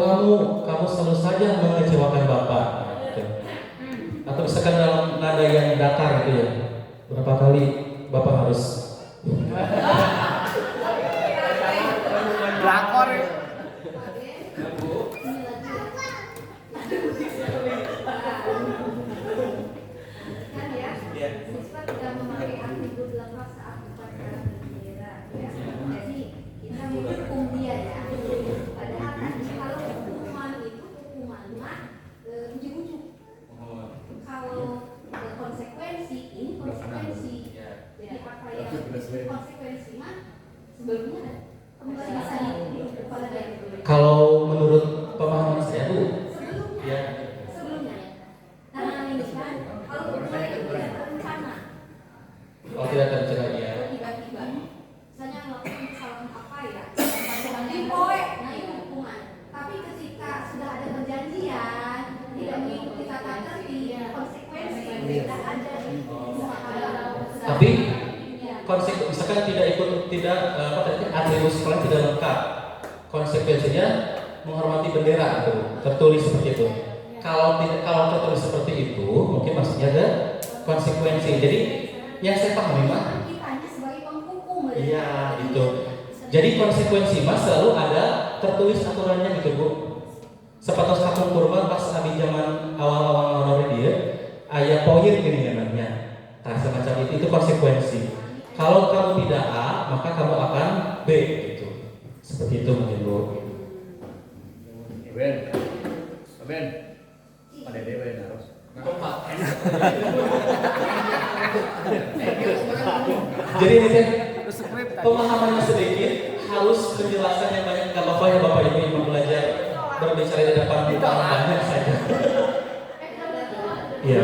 kamu selalu saja mengecewakan Bapak gitu. Atau misalkan dalam nada yang datar gitu ya. Berapa kali Bapak harus Lakor. Siswa tidak memakai atribut lengkap saat upacara bendera ya. Jadi kita menghukum dia ya. Padahal kan kalau hukuman itu hukumannya ujuk-ujuk. Kalau konsekuensi ini konsekuensi. Jadi apa yang konsekuensi mah sebelumnya kembali bisa di kepala daerah. Kalau menurut pemahaman tercela ya. Tiba-tiba misalnya melakukan kesalahan apa ya, dipoek, nah itu hukuman. Tapi ketika sudah ada perjanjian tidak mengikuti tata tertib, konsekuensi tidak ada. Tapi misalkan tidak atribut sekolah tidak lengkap, konsekuensinya menghormati bendera itu tertulis seperti itu. Kalau tertulis seperti itu, mungkin maksudnya ada konsekuensi. Jadi yang saya pahami mah, kita hanya sebagai penghukum. iya itu. Jadi konsekuensi mas selalu ada tertulis aturannya gitu bu. Sepatos kapung kurma pas abi zaman awal-awal honor dia, ayah poin gini ya namanya. Nah semacam itu konsekuensi. Kalau kamu tidak A, maka kamu akan B gitu. Seperti itu mungkin bu. Ben, pada dewa harus. Jadi ini teh pemahamannya sedikit, halus penjelasan yang banyak nggak apa-apa ya bapak ibu yang mau belajar berbicara di depan kita banyak saja. Iya.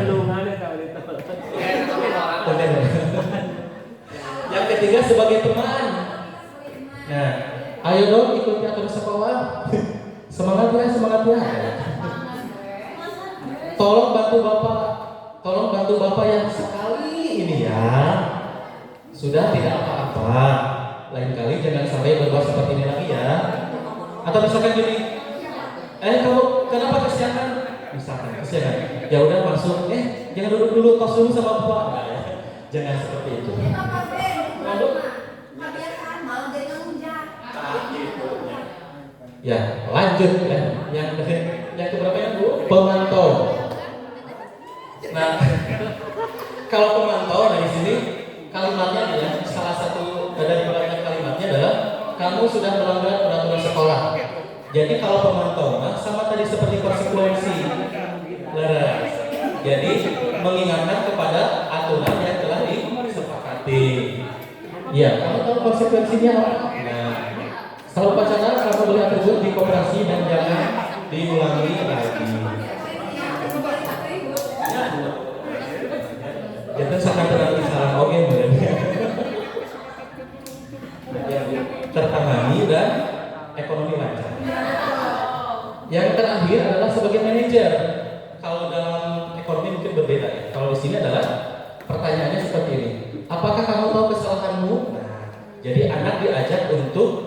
Yang ketiga sebagai teman. Nah, ayo dong ikuti aturan sekolah. Semangat ya. Tolong bantu bapak yang sekali ini ya. Sudah tidak apa-apa. Lain kali jangan sampai berbuat seperti ini lagi ya. Atau misalkan gini, kamu kenapa kesiangan? Misalkan kesiangan. Ya udah masuk. Jangan duduk dulu, tos dulu sama bapak. Nah, ya. Jangan seperti itu. Kebiasaan malah jadi ngelunjak. Ya, lanjut ya. Yang keberapa ya Bu? Pemantau. Nah, kalau pemantau dari sini kalimatnya adalah salah satu dari beberapa kalimatnya adalah kamu sudah melanggar peraturan sekolah. Jadi kalau pemantau sama tadi seperti konsekuensi. Leres. Jadi mengingatkan kepada aturan yang telah disepakati. Ya, kamu tahu konsekuensinya apa? Nah, kalau pacaran kamu boleh atribut di koperasi dan jangan diulangi lagi. Jadi sangat berarti salah oke boleh. Tertangani dan ekonomi lancar. Yang terakhir adalah sebagai manajer. Kalau dalam ekonomi mungkin berbeda ya. Kalau di sini adalah pertanyaannya seperti ini. Apakah kamu tahu kesalahanmu? Nah, jadi anak diajak untuk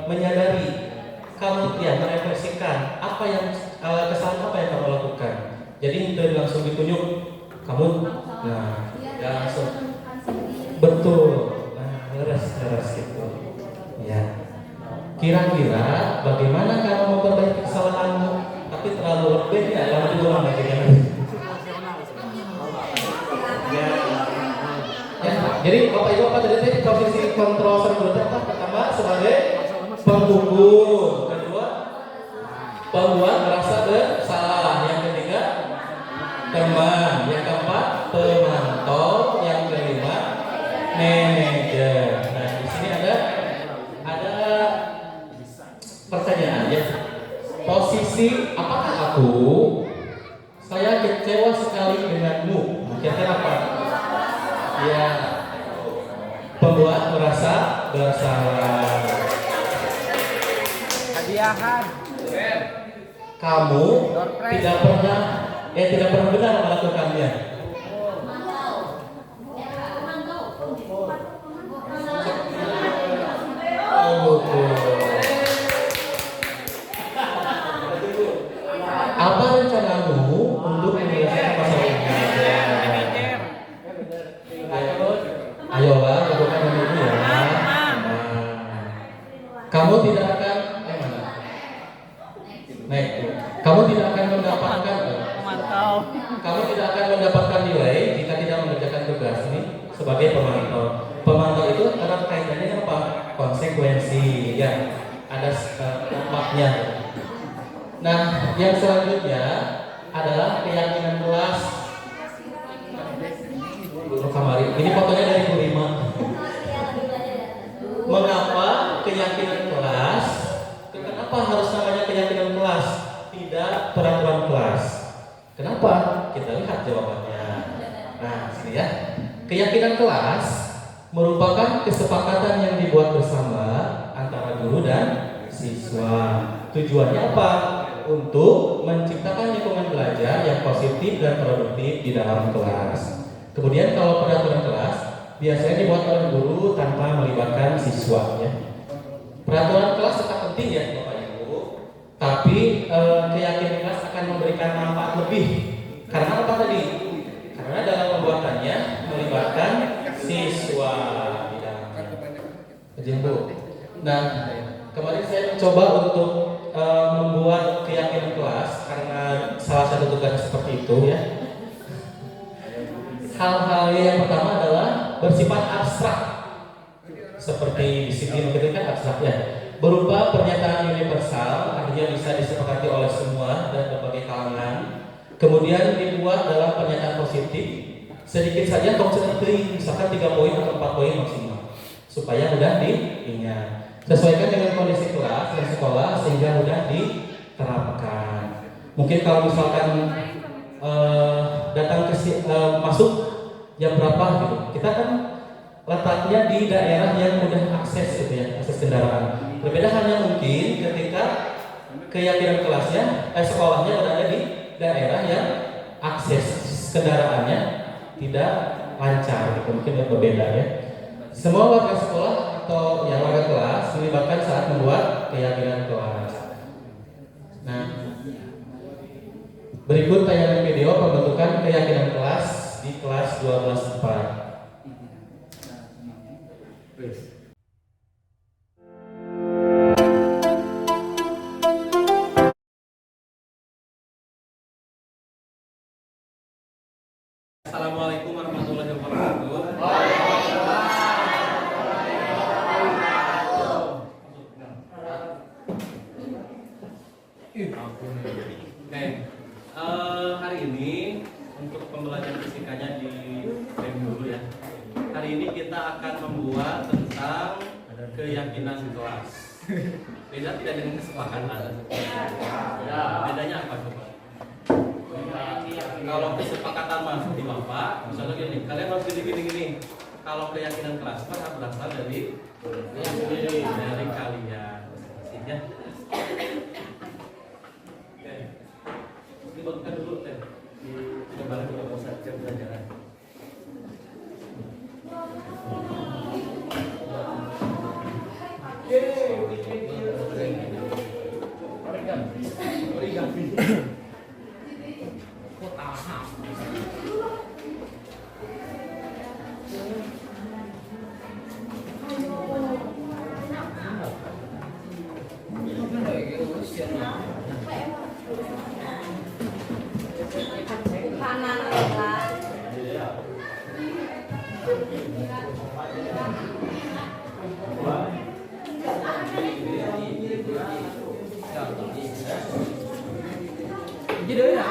menyadari, kamu ya merefleksikan apa yang kesalahan apa yang kamu lakukan. Jadi tidak langsung ditunjuk kamu. Nah, ya langsung betul. Nah, leres gitu. Ya. Kira-kira bagaimana kamu memperbaiki kesalahanmu? Tapi terlalu lebih ya, lama diulang lagi kan? Ya, jadi bapak ibu apa tadi posisi kontrol serbutan pertama sebagai penghukum, kedua pembuat merasa bersalah, yang ketiga teman, yang keempat pemantau, yang kelima manajer. Nah di sini ada pertanyaan ya. Posisi apakah aku? Saya kecewa sekali denganmu. Kira-kira apa? Ya, pembuat merasa bersalah. Hadiahan. Kamu tidak pernah benar melakukannya. Oh, apa rencanamu untuk menyelesaikan masalah ini? Ayolah, lakukan ini ya. Kamu tidak akan kamu tidak akan mendapatkan kamu tidak akan mendapatkan nilai jika tidak mengerjakan tugas ini sebagai pemantau. Pemantau itu erat kaitannya dengan apa? Konsekuensi ya. Ada dampaknya. Nah, yang selanjutnya adalah keyakinan kelas. Ini fotonya dari Bu Rima. Mengapa keyakinan kelas? Kenapa harus namanya keyakinan kelas? Tidak peraturan kelas. Kenapa? Kita lihat jawabannya. Nah, sini ya. Keyakinan kelas merupakan kesepakatan yang dibuat bersama antara guru dan siswa. Tujuannya apa? Untuk menciptakan lingkungan belajar yang positif dan produktif di dalam kelas. Kemudian kalau peraturan kelas biasanya dibuat oleh guru tanpa melibatkan siswa ya. Peraturan kelas tetap penting ya Bapak Ibu, tapi keyakinan kelas akan memberikan manfaat lebih. Karena apa tadi? Karena dalam pembuatannya melibatkan siswa di dalamnya. Bu. Nah, kemarin saya mencoba untuk membuat keyakinan kelas karena salah satu tugas seperti itu ya. Hal-hal yang pertama adalah bersifat abstrak. Seperti disiplin itu kan abstrak ya. Berupa pernyataan universal, artinya bisa disepakati oleh semua dan berbagai kalangan. Kemudian dibuat dalam pernyataan positif. Sedikit saja konkret, misalkan 3 poin atau 4 poin maksimal, supaya mudah diingat. Sesuaikan dengan kondisi kelas dan sekolah sehingga mudah diterapkan. Mungkin kalau misalkan datang masuk jam berapa gitu, kita kan letaknya di daerah yang mudah akses gitu ya, akses kendaraan. Berbeda halnya mungkin ketika keyakinan kelasnya, sekolahnya berada di daerah yang akses kendaraannya tidak lancar, gitu. Mungkin berbeda ya. Semua warga sekolah atau yang warga kelas dilibatkan saat membuat keyakinan kelas. Nah, berikut tayangan video pembentukan keyakinan kelas di kelas 12/4. Assalamualaikum warahmatullahi wabarakatuh. Oke, hari ini untuk pembelajaran fisikanya di BEM dulu ya. Hari ini kita akan membuat tentang keyakinan kelas. Beda tidak dengan kesepakatan. Ya, bedanya apa coba? Kalau kesepakatan mas di bapak, misalnya gini, kalian harus gini. Kalau keyakinan kelas harus berasal dari kalian. Ya. Dibangunkan dulu teh di barang kita mau saja pelajaran. Kanan kelas. Jadi ya,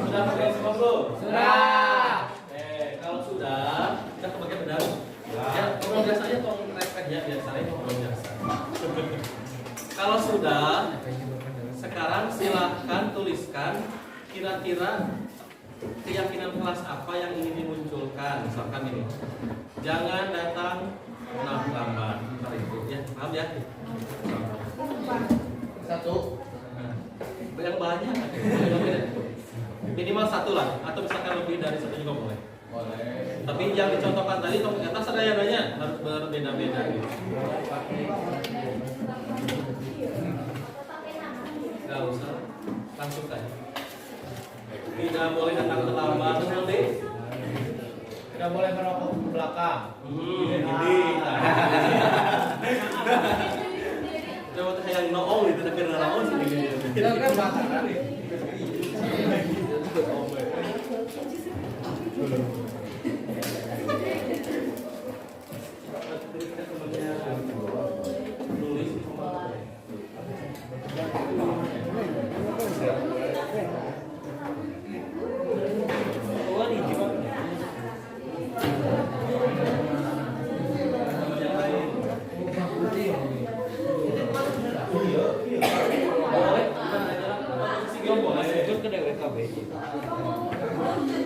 Sudah pakai semua belum? sudah. Kalau sudah, kita ke bagian benar. Ya, ngobrol biasa aja tolong respect ya, biasanya ngobrol biasa. Kalau sudah, sekarang silahkan tuliskan kira-kira keyakinan kelas apa yang ingin dimunculkan. Misalkan ini, jangan datang lambat. Itu ya, paham ya? Satu. Yang banyak, minimal satu lah, atau misalkan lebih dari satu juga boleh. Boleh. Tapi yang dicontohkan tadi, di atas ada yang banyak, harus berbeda-beda gitu. Gak usah, langsung saja. Tidak boleh datang terlambat, nanti. Tidak boleh merokok ke belakang. Ini. Coba yang noong itu, tapi noong sih. Kita kan belakang.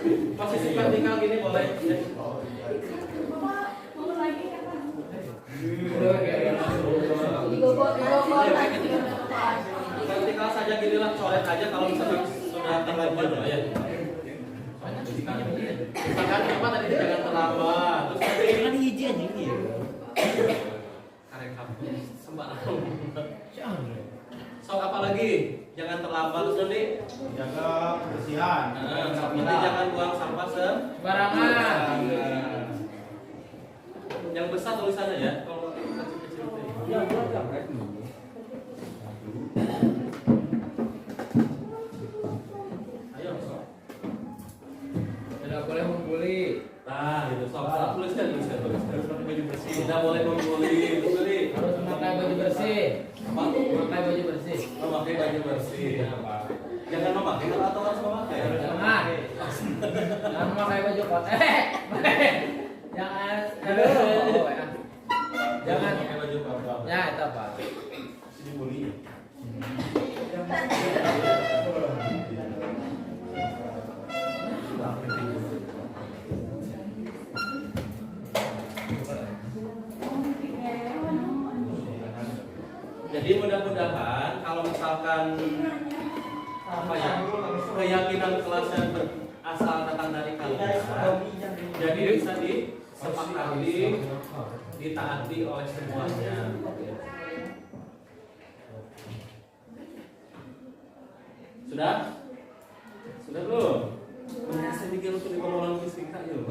Posisi vertikal gini boleh. Mau lagi apa? Vertikal saja gini lah, coret aja kalau misalnya sudah terlanjur ya. Misalkan apa tadi jangan terlambat. Terus tadi kan hiji aja ini ya. Karek kamu sembarang. Sok apa lagi? Jangan terlambat terus nih. Jaga kebersihan. Nanti jangan buang sampah Sembarangan. Yang besar tulisannya ya. Kalau kecil-kecil itu. Ya, buat gambar. Ayo sok. Tidak boleh membuli. Nah, gitu. Sok tuliskan. Harus pakai baju bersih. Tidak boleh membuli. Harus memakai baju bersih. Apa? Memakai baju bersih. Memakai baju bersih. Jangan memakai atau harus memakai. Jangan. Jangan memakai baju kotor. Jangan. Aduh. Jangan. Memakai baju apa? Ya, itu apa? Dibully. Jadi mudah-mudahan kalau misalkan apa ya keyakinan kelasnya berasal datang dari kalian, jadi bisa disepakati, ditaati oleh semuanya. Sudah? Sudah belum? Saya mikir untuk dikomunikasi singkat yuk.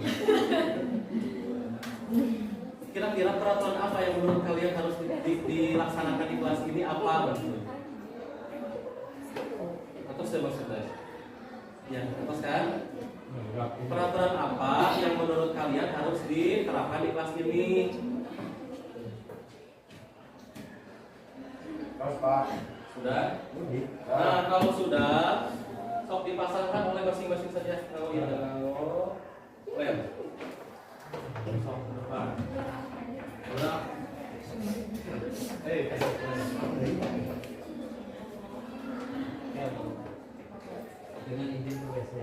Kira-kira peraturan apa yang menurut kalian harus dilaksanakan di kelas ini apa? Atau saya maksudnya? Ya, teruskan. Peraturan apa yang menurut kalian harus diterapkan di kelas ini? Pak. Sudah? Nah, kalau sudah, sok dipasangkan oleh masing-masing saja. Kalau ya, lem. Sok ke depan. Sudah. Dengan izin WC.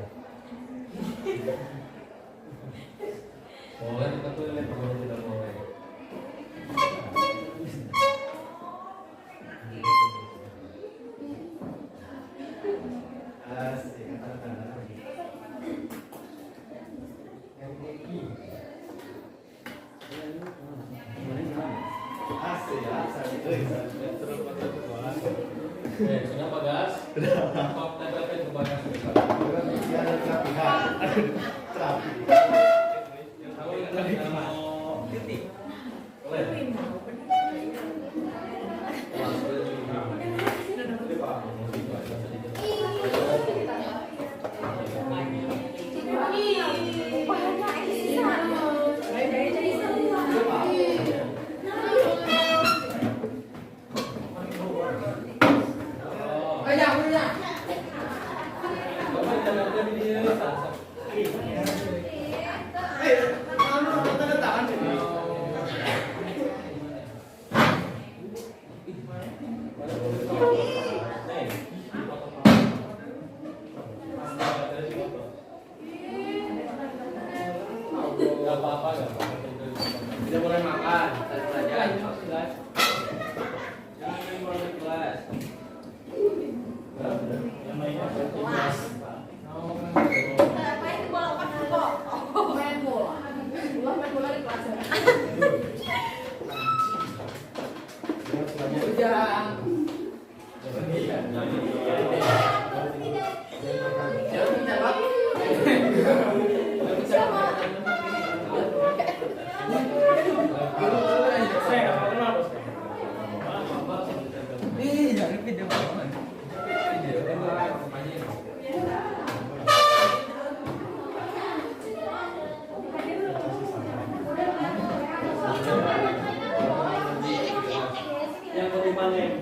Boleh kita tuh lihat kalau tidak boleh. Sudah Pak Gas? Sudah. Tempelkan ke bagas. Yang tahu yang mau titik. Boleh. Gak apa-apa, gak apa-apa. Tidak boleh makan. Jangan mulai kelas. Apa itu bola kan kok? Main bola. Main bola di kelas. Ujang. Yang kelima nih,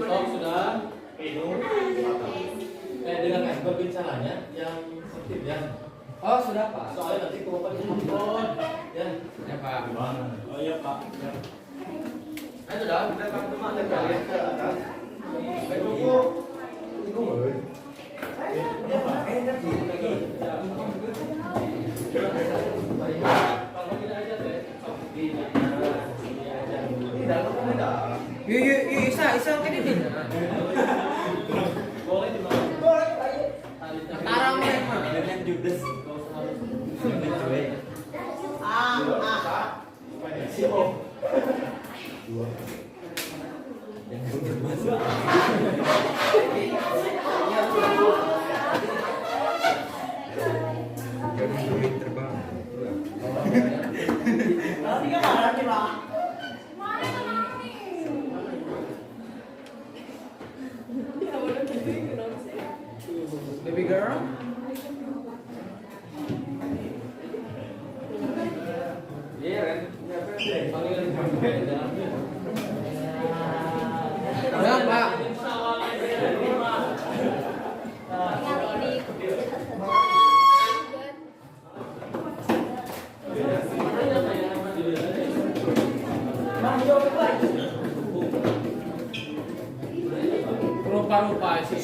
Oh, sudah. Dengan berbicaranya yang aktif ya. Oh, sudah Pak. Soalnya nanti kalau Bapak telepon ya. Ya Pak. Oh iya Pak. Ya. Ayo sudah, kita akan teman ke atas. Baik buku. Isa ke ini. Boleh di mana? Tarang memang. Dengan judes. Baby girl. Iya kan? Panggilan sampai dalamnya. Udah Pak. Rupa-rupa sih.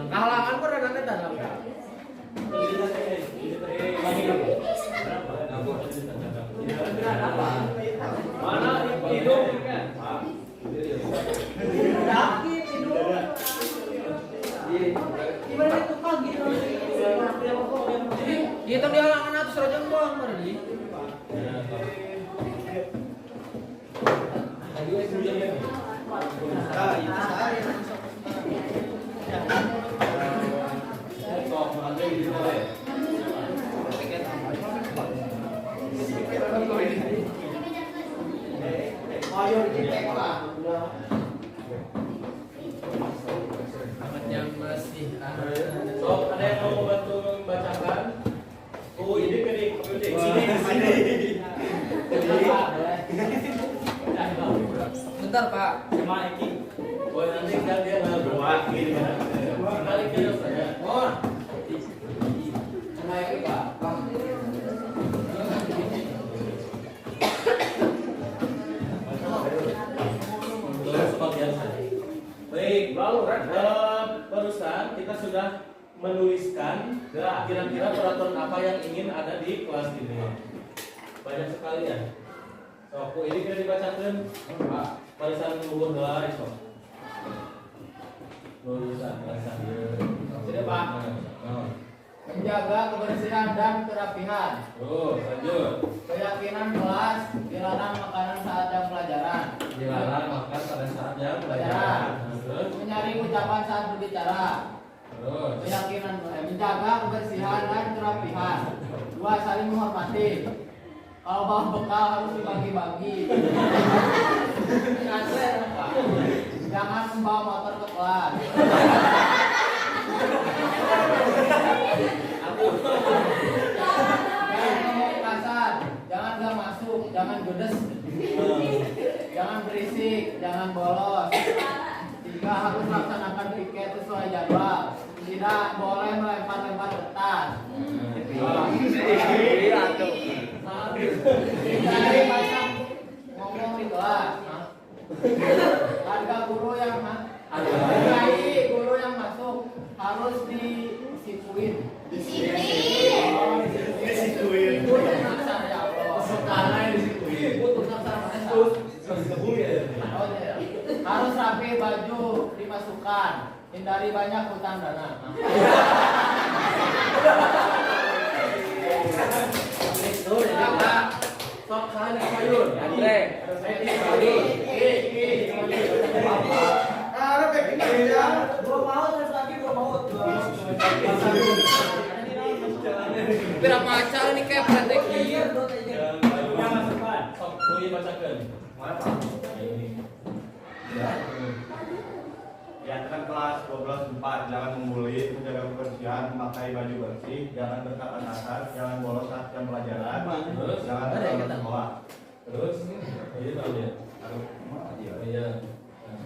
Kahalangan kok ada nanti dalam. Mana hidup kan? Itu dia halangan atas rajang doang Mardi. Yang masih So, ada yang mau bantu membacakan? Oh, ini kedik. bentar Pak. Sama Eki. Boleh nanti kan dia berdua gitu kan. Kali kita saja. Mon. Naik Pak. Sebagian saja. Baik, barusan kita sudah menuliskan kira-kira peraturan apa yang ingin ada di kelas ini. Banyak sekali ya. So, ini kita dibacakan Pak. Barisan luhur heula iso. Barisan. Jadi Pak. Menjaga kebersihan dan kerapihan. Terus lanjut. Keyakinan kelas, dilarang makanan saat jam pelajaran. Dilarang makan pada saat jam pelajaran. Terus. Menyaring ucapan saat berbicara. Terus. Keyakinan menjaga kebersihan dan kerapihan. 2. Saling menghormati. Kalau bawa bekal harus dibagi-bagi. Jangan membawa motor ke kelas. Jangan ngomong kasar, jangan gak masuk, jangan judes, jangan berisik, jangan bolos. Tiga, harus melaksanakan piket sesuai jadwal. Tidak boleh melempar-lempar kertas. Hindari banyak ngomong di kelas. Harga guru yang hargai guru yang masuk harus disikuin. Disiplin. Butuh naksar ya Allah. Sekarang disikuin. Butuh naksar mana? Harus rapi baju dimasukkan. Hindari banyak hutang dana. Sok sana sayur. Andre. Berapa acara nih kayak strategi? Yang masukkan. Sok kuy bacakeun. Diantarkan kelas 12-4, jangan membuli, menjaga kebersihan, memakai baju bersih, jangan berkata kasar, jangan bolos saat jam pelajaran, Terus? jangan terlambat sekolah. Terus ini tahu dia. Iya.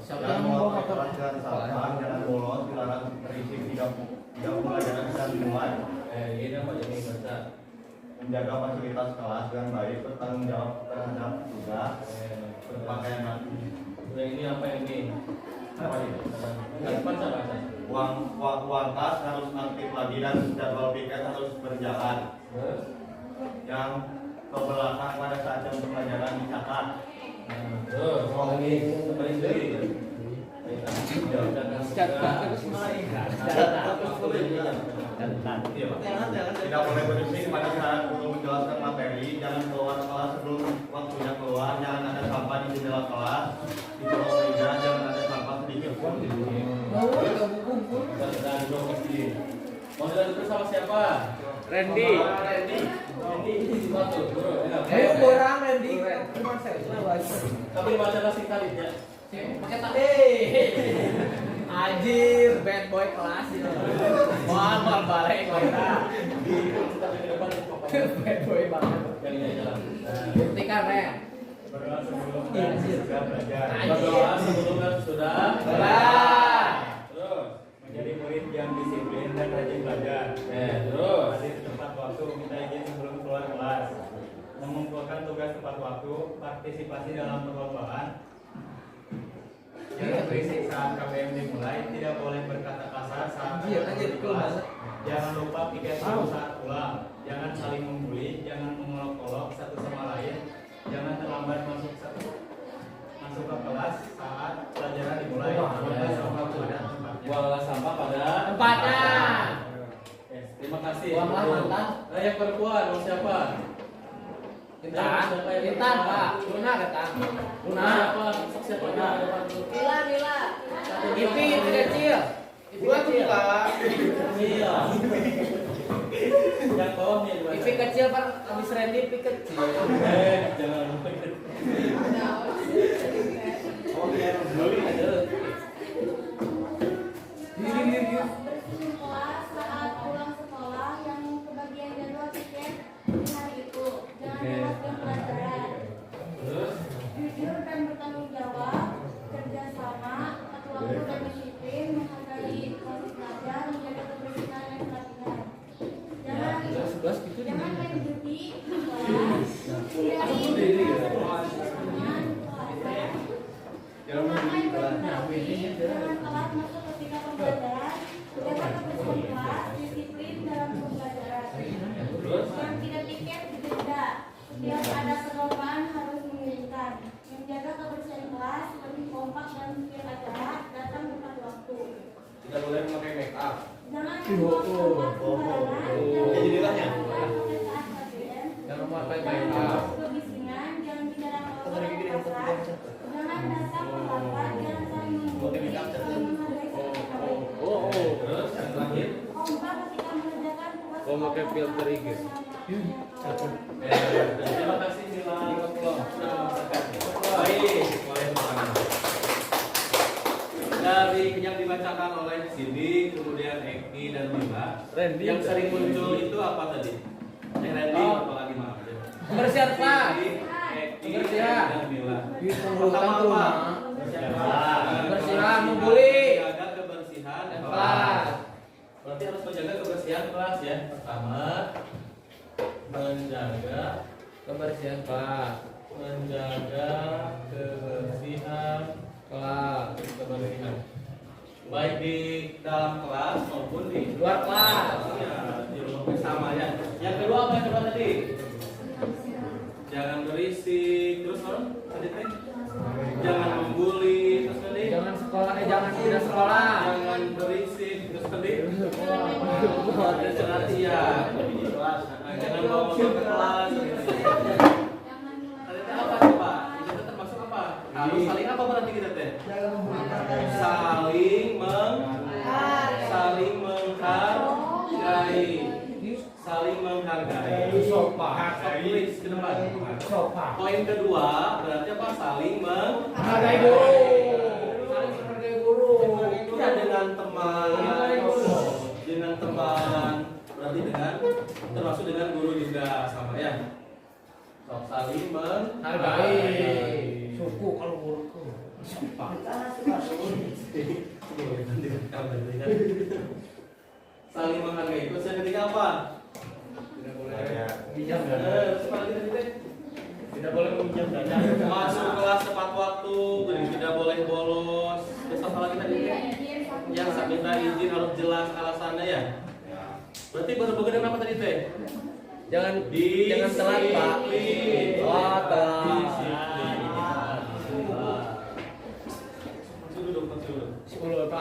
Jangan melakukan pelajaran salah, jangan bolos, dilarang berisik jika pelajaran sedang dimulai. Ini apa jadi baca? Menjaga fasilitas kelas dengan baik, bertanggung jawab terhadap tugas, berpakaian rapi. Yang ini apa yang ini? Apa ini? Baca. Uang kas harus aktif lagi dan jadwal piket harus berjalan. Terus? Yang ke belakang pada saat jam pelajaran dicatat. Terus lagi kembali sendiri. Tidak boleh berisik pada saat guru menjelaskan materi, jangan keluar kelas sebelum waktunya keluar, jangan ada sampah di jendela kelas, di kolong meja jangan ada sampah sedikit pun. Mau dilanjut bersama siapa? Randy. Ayo borang Randy. Tapi baca singkat ya. Pakai tadi. Anjir, bad boy kelas itu. Mal balik kita. Bad boy banget. Yang ini jalan. Buktikan Ren. Berdoa sebelum dan sudah belajar. Berdoa sebelum dan sudah. Terus Menjadi murid yang disiplin dan rajin belajar. terus. Hadir tepat waktu, minta izin sebelum keluar kelas. Mengumpulkan tugas tepat waktu, partisipasi dalam perlombaan. Jangan berisik saat KBM dimulai, tidak boleh berkata kasar saat di kelas. Jangan lupa piket dulu saat pulang. Jangan saling membuli, jangan mengolok-olok satu sama lain. Jangan terlambat masuk ke kelas saat pelajaran dimulai. Buanglah sampah pada tempatnya. Buanglah sampah pada Tempatnya. Oke, terima kasih. Buanglah mantan. Layak perempuan, mau siapa? Intan, Pak. Luna kata. Luna. Siapa? Mila. Ipi kecil. Ipi kecil. Iya. Yang bawahnya di mana? Ipi kecil Pak. Habis Randy Ipi kecil. Jangan lupa. Kelas saat pulang sekolah yang kebagian jadwal piket di hari itu. Jangan lewatkan pelajaran. Terus? Jujur dan bertanggung jawab, kerjasama, tepat waktu dan disiplin, menghargai proses belajar, menjaga kebersihan dan pelatihan. Jangan main judi di kelas. Hindari jangan main pornografi, jangan telat masuk ketika pembelajaran, jaga kebersihan kelas, disiplin dalam pembelajaran. Yang tidak tiket didenda. Setiap ada perlombaan harus mengirimkan. Menjaga kebersihan kelas, lebih kompak dan spirit acara, datang tepat waktu. Tidak boleh memakai make up. Jangan membuang sampah sembarangan. Jangan memakai Jangan make up. kebisingan, jangan bicara kotor atau kasar. Jangan datang terlambat, jangan saling menggurui, dan menghargai sesama lain. Terus yang terakhir? Kompak ketika mengerjakan tugas Memakai filter IG. Terima kasih Mila. Sudah memaksakan. Baik, boleh bertanya. Dari yang dibacakan oleh Cindy, kemudian Eki dan Mila. Randy. Yang sering muncul itu apa tadi? Randy, apalagi maaf. Kebersihan kelas. Eki Kebersihan. dan Mila. Pertama apa? Kebersihan, membuli. Menjaga kebersihan Kelas. Berarti harus menjaga kebersihan kelas ya. Pertama, menjaga Kebersihan kelas. kebersihan baik di dalam kelas maupun di Luar kelas. ya, di rumah sama ya. Yang kedua apa yang kedua tadi? Jangan berisik, terus orang tadi teh jangan membuli, terus tadi Jangan sekolah, jangan tidak sekolah. jangan berisik, terus tadi ya. Jangan bawa motor ke kelas. Tadi teh apa coba? Itu teh termasuk apa? Harus saling apa berarti kita teh? Saling menghargai. Tulis ke depan. Poin kedua berarti apa? Saling Menghargai guru. Saling menghargai guru. Ya dengan teman. Berarti dengan termasuk dengan guru juga sama ya. Saling Menghargai. Suku kalau guru. Saling menghargai. Terus yang ketiga apa? Tidak boleh meminjam dana. Masuk kelas tepat waktu, tidak boleh bolos. Terus apa lagi tadi? Yang minta izin harus jelas alasannya ya. Berarti baru bagian apa tadi teh? Jangan telat, Pak. Oh, telat. Dulu. 10 apa?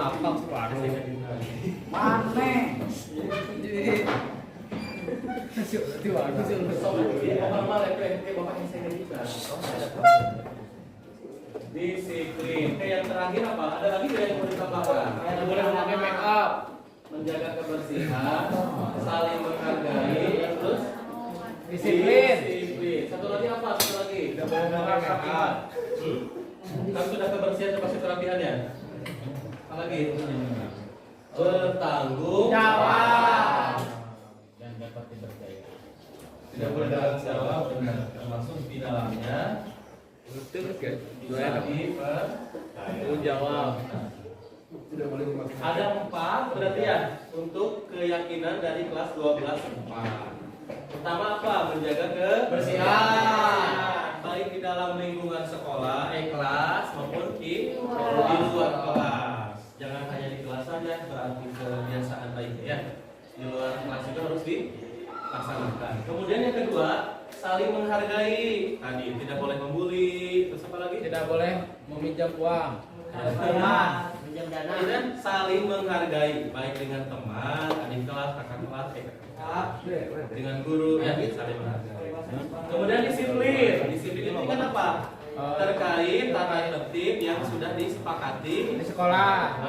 Waduh. Disiplin. Yang terakhir apa? Ada lagi nggak yang mau ditambahkan? Tidak boleh memakai make up. Menjaga kebersihan, saling menghargai, terus Disiplin. Satu lagi apa? Satu lagi. Tidak boleh memakai make up. Kan sudah kebersihan termasuk kerapihan ya? Apa lagi? Bertanggung Jawab. dan dapat dipercaya. Tidak boleh bertanggung jawab benar, termasuk di dalamnya. Betul kan? Tanggung jawab. Ada 4 berarti ya untuk keyakinan dari kelas 12 4. Pertama apa? Menjaga kebersihan baik di dalam lingkungan sekolah, kelas maupun di luar kelas. Jangan hanya di kelas saja, berarti kebiasaan baiknya ya. Di luar kelas juga harus dilaksanakan. Kemudian yang kedua, saling menghargai. Tadi tidak boleh membuli. Terus apa lagi? Tidak boleh meminjam uang. Minjam dana. Dan saling menghargai baik dengan teman, adik kelas, kakak kelas, dengan guru ya saling menghargai. Kemudian disiplin. Disiplin itu kan apa? Terkait tata tertib yang sudah disepakati Di sekolah.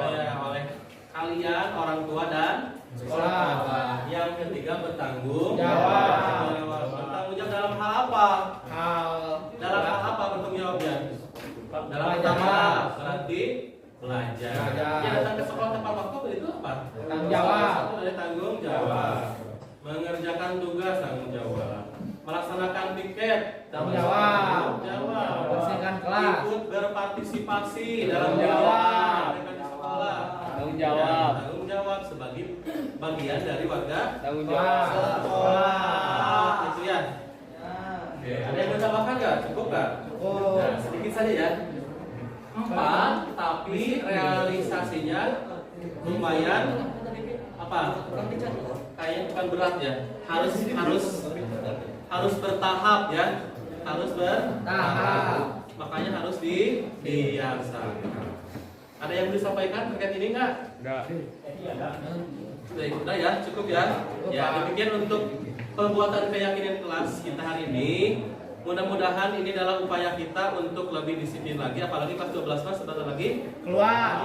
oleh kalian orang tua dan Sekolah. Yang ketiga bertanggung Jawab. Bertanggung jawab dalam hal apa? Dalam hal apa bertanggung jawabnya? Dalam pertama berarti belajar. Ya datang ke sekolah tepat waktu itu apa? Tanggung jawab. Satu dari tanggung jawab. Mengerjakan tugas tanggung jawab. Melaksanakan piket Tanggung jawab. Membersihkan kelas. Ikut berpartisipasi dalam Tanggung jawab. kegiatan di sekolah. Tanggung jawab. Ya, tanggung jawab sebagai bagian dari warga Tanggung jawab. sekolah. Itu ya. Oke, ada yang mau tambahkan nggak? Cukup nggak? Nah, sedikit saja ya. 4, tapi realisasinya lumayan apa? Kayaknya bukan berat ya. Harus bertahap ya. Harus bertahap. Makanya harus dibiasakan. Ada yang mau disampaikan terkait ini nggak? Enggak. Udah ya, cukup ya. Ya, demikian untuk pembuatan keyakinan kelas kita hari ini. Mudah-mudahan ini adalah upaya kita untuk lebih disiplin lagi, apalagi kelas 12 kan sebentar lagi Keluar.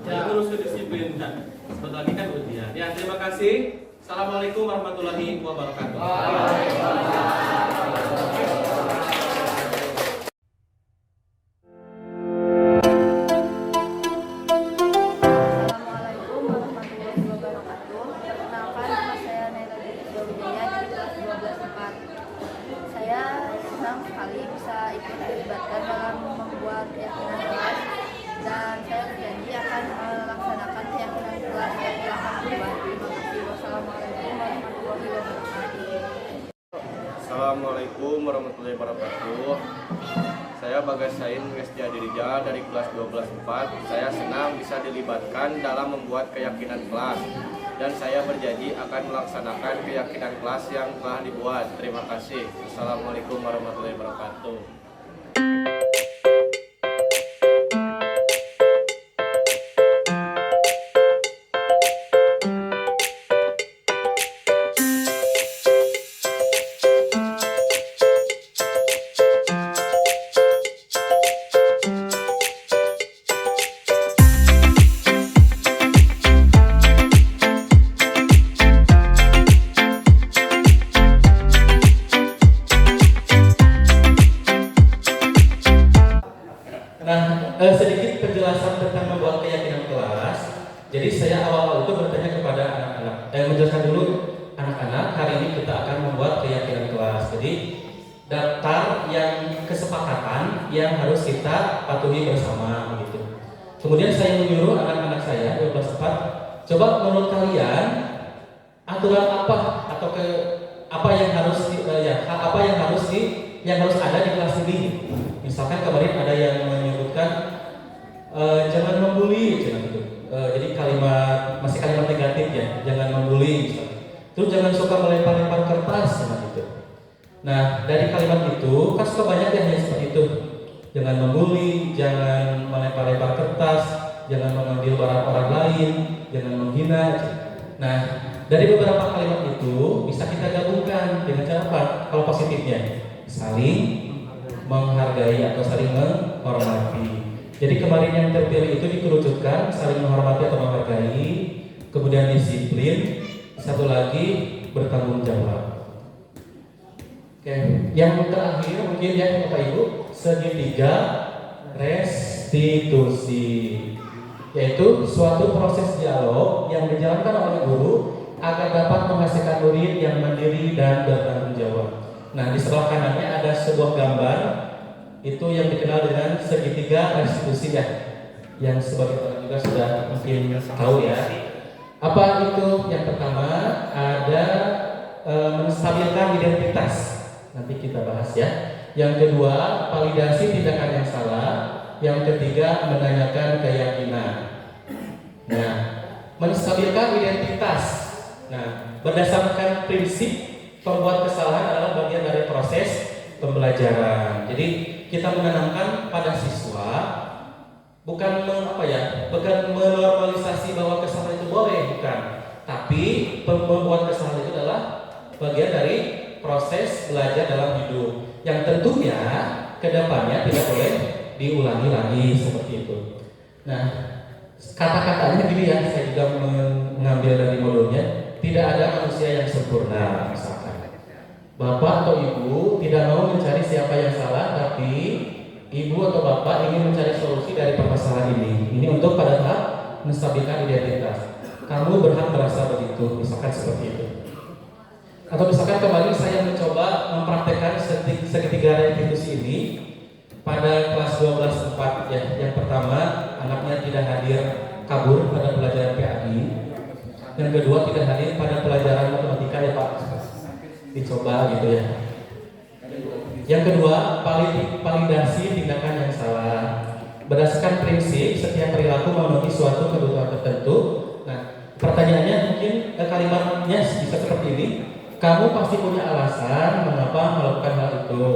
ya, terus kedisiplinan. Sebentar lagi kan ujian. Ya, terima kasih. Assalamualaikum warahmatullahi wabarakatuh. warahmatullahi wabarakatuh. Saya Bagas Sain Ngesti Adirija dari kelas 12/4. Saya senang bisa dilibatkan dalam membuat keyakinan kelas dan saya berjanji akan melaksanakan keyakinan kelas yang telah dibuat. Terima kasih. Assalamualaikum warahmatullahi wabarakatuh. Sedikit penjelasan tentang membuat keyakinan kelas. Jadi saya awal-awal itu bertanya kepada anak-anak. Menjelaskan dulu anak-anak, hari ini kita akan membuat keyakinan kelas. Jadi daftar yang kesepakatan yang harus kita patuhi bersama begitu. Kemudian saya menyuruh anak-anak saya 12/4, coba menurut kalian aturan apa atau apa yang harus yang harus ada di kelas ini. Misalkan kemarin ada yang menyebutkan jangan membuli, gitu. Jadi masih kalimat negatif ya, jangan membuli. Misalkan. Terus jangan suka melempar-lempar kertas, gitu. Nah dari kalimat itu kan suka banyak yang seperti itu. Jangan membuli, jangan melempar-lempar kertas, jangan mengambil barang orang lain, jangan menghina. Nah dari beberapa kalimat itu bisa kita gabungkan dengan cara apa? Kalau positifnya saling menghargai atau saling menghormati. Jadi kemarin yang terpilih itu dikerucutkan saling menghormati atau menghargai, kemudian disiplin, satu lagi bertanggung jawab. Oke, yang terakhir mungkin ya Bapak Ibu, segitiga restitusi, yaitu suatu proses dialog yang dijalankan oleh guru agar dapat menghasilkan murid yang mandiri dan bertanggung jawab. Nah, di sebelah kanannya ada sebuah gambar itu yang dikenal dengan segitiga restitusi ya, yang sebagian orang juga sudah mungkin tahu ya. Apa itu? Yang pertama ada menstabilkan identitas, nanti kita bahas ya. Yang kedua validasi tindakan yang salah. Yang ketiga menanyakan keyakinan. Nah, menstabilkan identitas. Nah, berdasarkan prinsip pembuat kesalahan adalah bagian dari proses pembelajaran. Jadi kita menanamkan pada siswa bukan menormalisasi bahwa kesalahan itu boleh, bukan. Tapi membuat kesalahan itu adalah bagian dari proses belajar dalam hidup yang tentunya kedepannya tidak boleh diulangi lagi seperti itu. Nah, kata-katanya gini ya, saya juga mengambil dari modulnya. Tidak ada manusia yang sempurna, misalkan. Bapak atau ibu tidak mau mencari siapa yang salah, tapi ibu atau bapak ingin mencari solusi dari permasalahan ini. Ini untuk pada tahap menstabilkan identitas. Kamu berhak merasa begitu, misalkan seperti itu. Atau misalkan kemarin saya mencoba mempraktekkan segitiga restitusi ini pada kelas 12/4 ya. Yang pertama, anaknya tidak hadir, kabur pada pelajaran PAI. Yang kedua, tidak hadir pada pelajaran matematika ya Pak. Dicoba gitu ya. Yang kedua, validasi tindakan yang salah. Berdasarkan prinsip setiap perilaku memenuhi suatu kebutuhan tertentu. Nah, pertanyaannya mungkin kalimatnya bisa seperti ini. Kamu pasti punya alasan mengapa melakukan hal itu.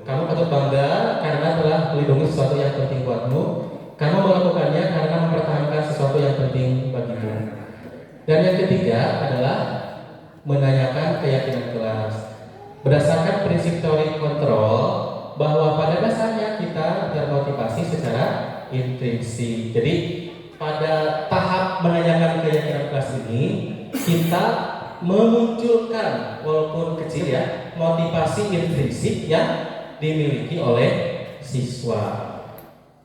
Kamu patut bangga karena telah melindungi sesuatu yang penting buatmu. Kamu melakukannya karena mempertahankan sesuatu yang penting bagimu. Dan yang ketiga adalah menanyakan keyakinan kelas. Berdasarkan prinsip teori kontrol bahwa pada dasarnya kita termotivasi secara intrinsik. Jadi pada tahap menanyakan keyakinan kelas ini kita memunculkan walaupun kecil ya motivasi intrinsik yang dimiliki oleh siswa.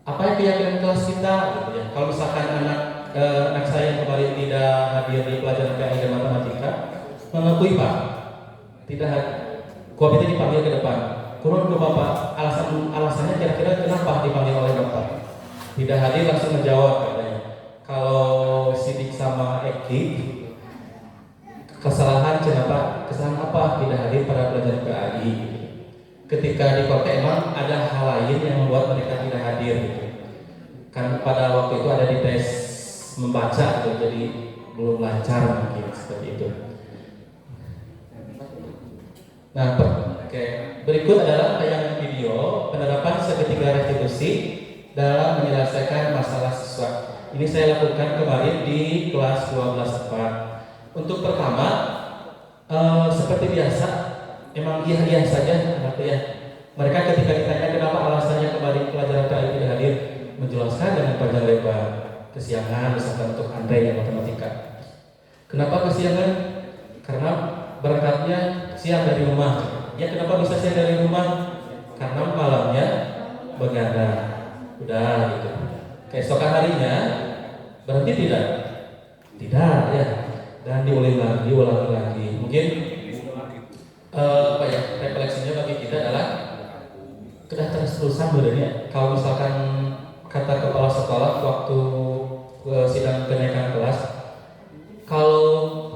Apa yang keyakinan kelas kita? Gitu ya. Kalau misalkan anak saya yang kemarin tidak hadir di pelajaran PAI dan matematika, mengakui Pak, tidak hadir. Komite dipanggil ke depan. Kurun ke Bapak, alasannya kira-kira kenapa dipanggil oleh Bapak? Tidak hadir langsung menjawab katanya. Kalau Sidik sama Eki, kesalahan apa tidak hadir pada pelajaran PAI? ketika di kota emang ada hal lain yang membuat mereka tidak hadir gitu. Kan pada waktu itu ada di tes membaca gitu, jadi belum lancar mungkin seperti itu. Nah, oke. Berikut adalah tayangan video penerapan segitiga restitusi dalam menyelesaikan masalah siswa. Ini saya lakukan kemarin di kelas 12/4. Untuk pertama, seperti biasa, emang iya saja anak ya. Mereka ketika ditanya kenapa alasannya kemarin pelajaran kali tidak hadir, menjelaskan dengan panjang lebar. Kesiangan, misalkan untuk Andre yang matematika. Kenapa kesiangan? Karena berangkatnya siang dari rumah. Ya kenapa bisa siang dari rumah? Karena malamnya begadang. Udah gitu. Keesokan harinya berhenti tidak? Tidak ya. Dan diulangi lagi. Mungkin refleksinya bagi kita adalah kedah terus-terusan sebenarnya. Kalau misalkan kata kepala sekolah waktu sidang kenaikan kelas, kalau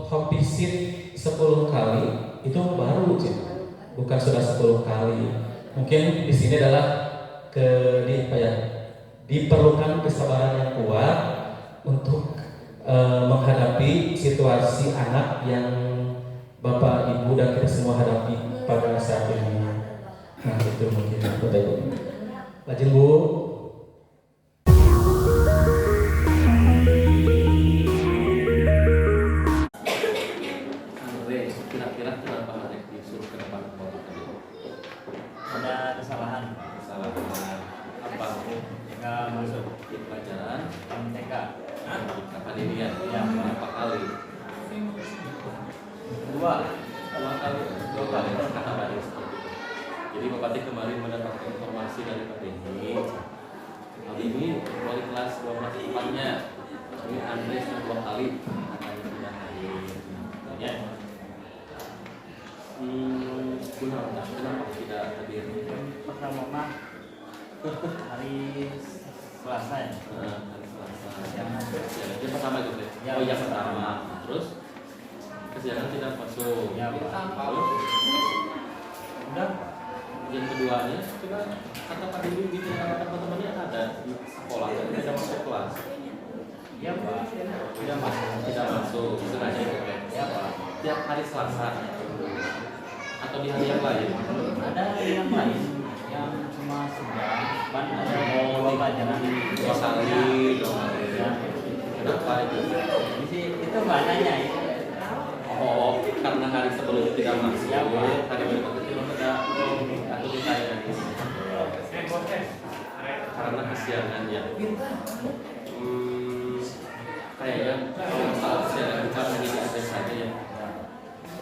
home visit 10 kali itu baru sih, bukan sudah 10 kali. Mungkin di sini adalah diperlukan kesabaran yang kuat untuk menghadapi situasi anak yang Bapak, Ibu, dan kita semua hadapi pada saat ini. Nah itu mungkin Bapak Ibu. Lanjut Bu. Kira-kira kenapa Arek disuruh ke depan kelompok tadi? Ada kesalahan. Kesalahan apa? Nggak masuk Di pelajaran MTK. Pandirian Ya. berapa kali? Dua kali kata Pak Dewi seperti itu. Jadi Bapak Dewi kemarin mendapatkan informasi dari Pak Dewi. Hal ini wali kelas 12/4-nya ini Andre sudah 2 kali katanya tidak hadir. Ya. Kenapa tidak hadir? Pertama mah hari Selasa ya. Hari Selasa. Yang pertama itu deh. Ya. Oh yang pertama. Terus kesiangan tidak masuk. Ya, Pak. Terus udah yang keduanya coba kata Pak Dewi gitu sama teman-temannya ada di sekolah tapi tidak masuk kelas. ya Pak, Tidak masuk. Sengaja itu Pak. ya Pak. Tiap hari Selasa atau di hari yang lain. Ada yang lain yang cuma sedang, kan ada dua pelajaran Dua kali. Ya. Kenapa itu? Itu nggak nanya ya. Oh, karena hari sebelumnya tidak masuk. Ya, Pak. Hari berikutnya tidak ada atau ditanya. Karena kesiangan ya. Kayaknya kalau masalah kesiangan bukan hanya di ada saja ya.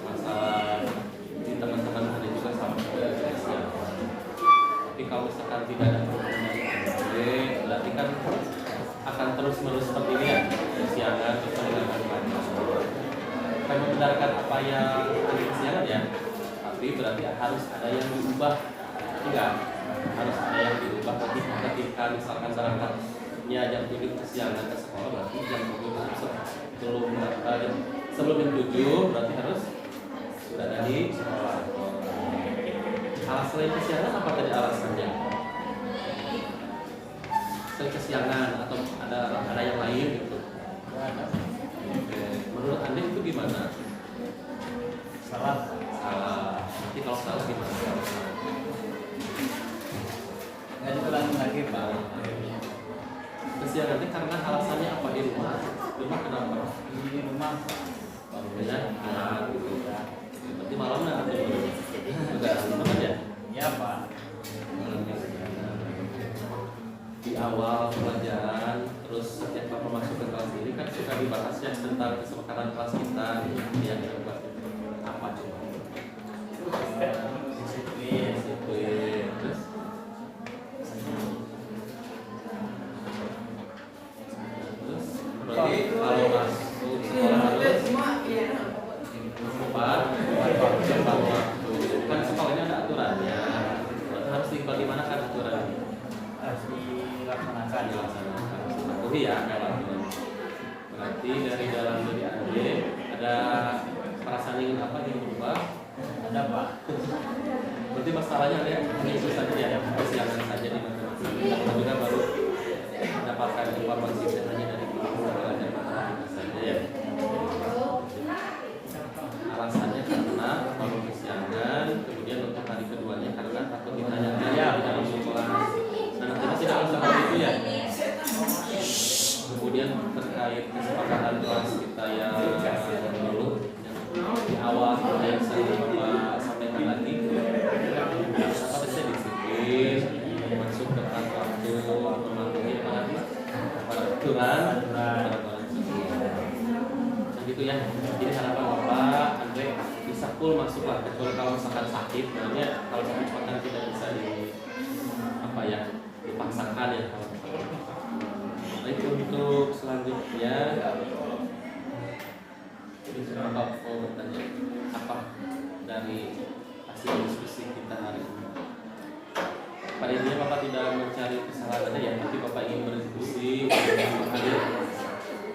Masalah di teman-teman ada juga sama seperti kesiangan. Tapi kalau misalkan tidak ada perubahan dari Andre, berarti kan akan terus-menerus seperti ini ya. Kesiangan terus meninggalkan pelajaran. Bukan membenarkan apa yang ada kesiangan ya, tapi berarti harus ada yang diubah. Enggak, harus ada yang diubah. Berarti ketika misalkan berangkatnya jam 7 kesiangan ke sekolah, berarti jam 7 sebelum jam 7 berarti harus sudah ada di sekolah. Alasan selain kesiangan apa tadi alasannya? Selain kesiangan atau ada yang lain gitu? Oke. Menurut Anda itu gimana? Salah. Nanti kalau salah gimana? Nggak diulangi lagi Pak. Kesiangan karena alasannya apa di rumah? Rumah kenapa? Di rumah Bangunnya gitu. Berarti malamnya atau udah teman ya? ya Pak. Di awal pelajaran, terus setiap Bapak masuk ke kelas ini kan suka dibahas ya tentang kesepakatan kelas kita yang dibuat apa coba? Disiplin. Terus berarti kalau masuk sekolah harus tepat waktu. Kan sekolahnya ada aturannya. Berarti harus bagaimana kan aturannya? Harus dilaksanakan. Patuhi ya kalau aturan. Berarti dari dalam diri Ade ada perasaan ingin apa yang berubah? Ada Pak. Berarti masalahnya ada hanya itu saja ya, kesiangan saja di masing-masing. Kita juga baru mendapatkan informasi hanya dari guru belajar matematika saja ya. Alasannya karena baru kesiangan, kemudian untuk hari keduanya karena takut ditanya ya tidak masuk kelas. Nah nantinya tidak langsung hal itu ya. Kemudian terkait kesepakatan kelas kita yang dulu di awal yang saya Bapak sampaikan lagi, apa bisa disiplin, masuk ke tepat waktu, mematuhi peraturan dan gitu ya. Jadi harapan Bapak Andre bisa full masuk lah, kecuali kalau misalkan sakit, makanya kalau sakit makan tidak bisa dipaksakan ya. Baik, untuk selanjutnya Bapak mau bertanya apa dari hasil diskusi kita hari ini? Pada intinya Bapak tidak mencari kesalahan ya, tapi Bapak ingin berdiskusi hadir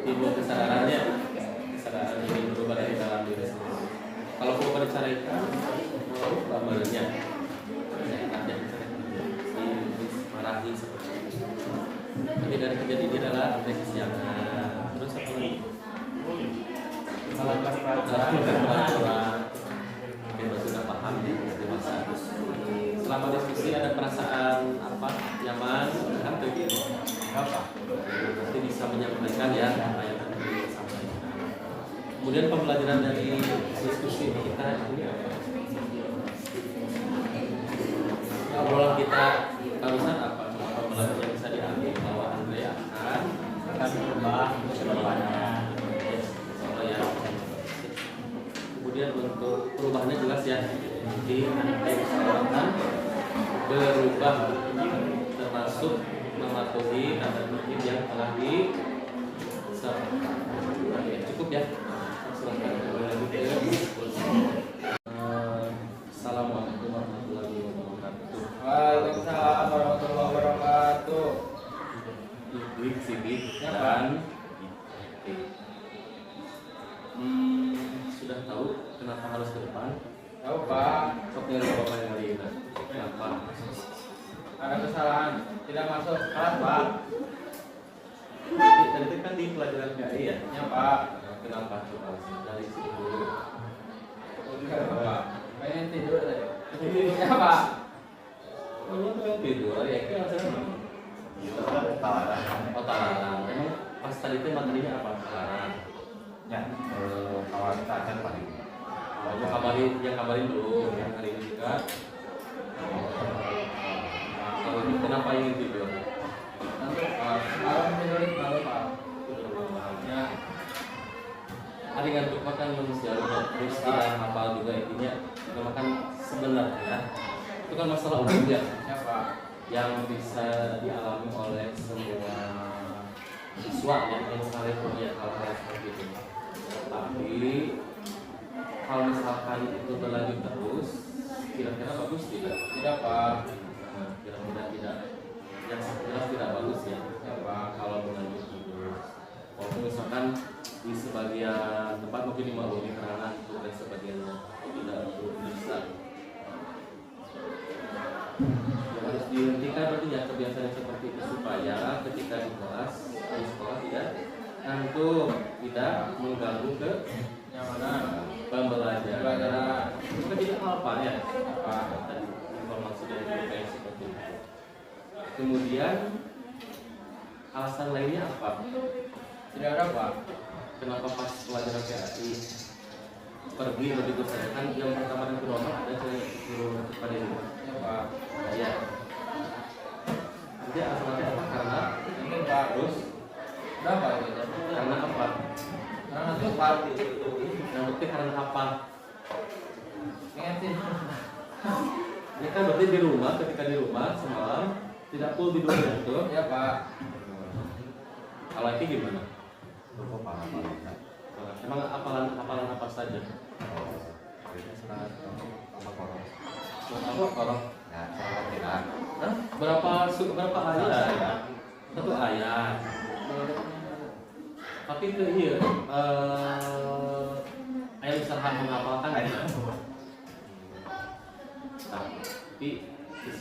timbul kesadarannya, kesadaran ini berubah dari dalam diri sendiri. Kalau Bapak dicarikan mau gambarnya, ada marahi seperti itu. Tapi dari kejadian ini adalah ada kesiangan. Terus apa lagi? Salah peraturan. Kita sudah paham ya, dewasa. Selama diskusi ada perasaan apa? Nyaman, kan begitu. Apa? Nanti bisa menyampaikan ya apa yang akan disampaikan. Kemudian pembelajaran dari diskusi kita ini apa? Obrolan kita barusan apa? Pembelajaran yang bisa diambil bahwa Andre akan berubah ke depannya. Ya. Kemudian untuk perubahannya jelas ya, di Andre akan berubah termasuk mematuhi tata tertib yang telah cukup ya. Silakan lanjut ke Assalamualaikum warahmatullahi wabarakatuh. Waalaikumsalam warahmatullahi wabarakatuh. Ibrik, Sibik, dan sudah tahu kenapa harus ke depan? Tahu Pak, Sok dari Bapak yang hari ini. Kenapa? ada kesalahan, tidak masuk kelas Pak. Tadi itu kan di pelajaran GAI ya? Ya Pak. Kenapa coba dari situ dulu? Pak, kayaknya tidur tadi. Ya Pak. Ini tuh yang tidur ya, itu yang saya Oh talarang. Emang pas tadi itu materinya apa? Talarang. Ya, kalau kita akan paling Yang kabarin dulu yang hari ini juga. Kalau itu kenapa ingin tidur? Nanti malam tidur malam Pak. Ya. Hari ngantuk makan manusia terus tidak hafal juga intinya. Makan sebenarnya itu kan masalah umum ya. Ya Pak. Yang bisa dialami oleh semua siswa yang kalian punya hal-hal seperti itu. Tapi kalau misalkan itu berlanjut terus, kira-kira bagus tidak? Tidak Pak. Kira-kira tidak. Yang jelas tidak bagus ya. Ya Pak. Kalau berlanjut terus, walaupun misalkan di sebagian tempat mungkin dimaklumi karena dan sebagiannya tidak bisa. Harus dihentikan berarti ya kebiasaan seperti itu supaya ketika di kelas di sekolah tidak ngantuk, tidak mengganggu ke Nyamanan. pembelajaran. Itu kan jadi apa ya? Apa tadi informasi dari BPS seperti itu. Kemudian alasan lainnya apa? Tidak ada Pak. Kenapa pas pelajaran PAI pergi begitu saja kan yang pertama dan kedua ada guru pada ini. Ya Pak. Ya. Jadi alasannya apa? Karena Mungkin Pak. terus Berapa gitu? karena apa? Karena nanti Pak. Yang penting karena apa? Pengen tidur. Ini kan berarti di rumah, ketika di rumah semalam tidak full tidurnya itu. Ya Pak. Kalau itu gimana? Emang hafalan apa saja? Apa korok? Hah? Berapa ayat? Satu ayat. Tapi itu iya. Ayat bisa menghafalkan ya. Nah,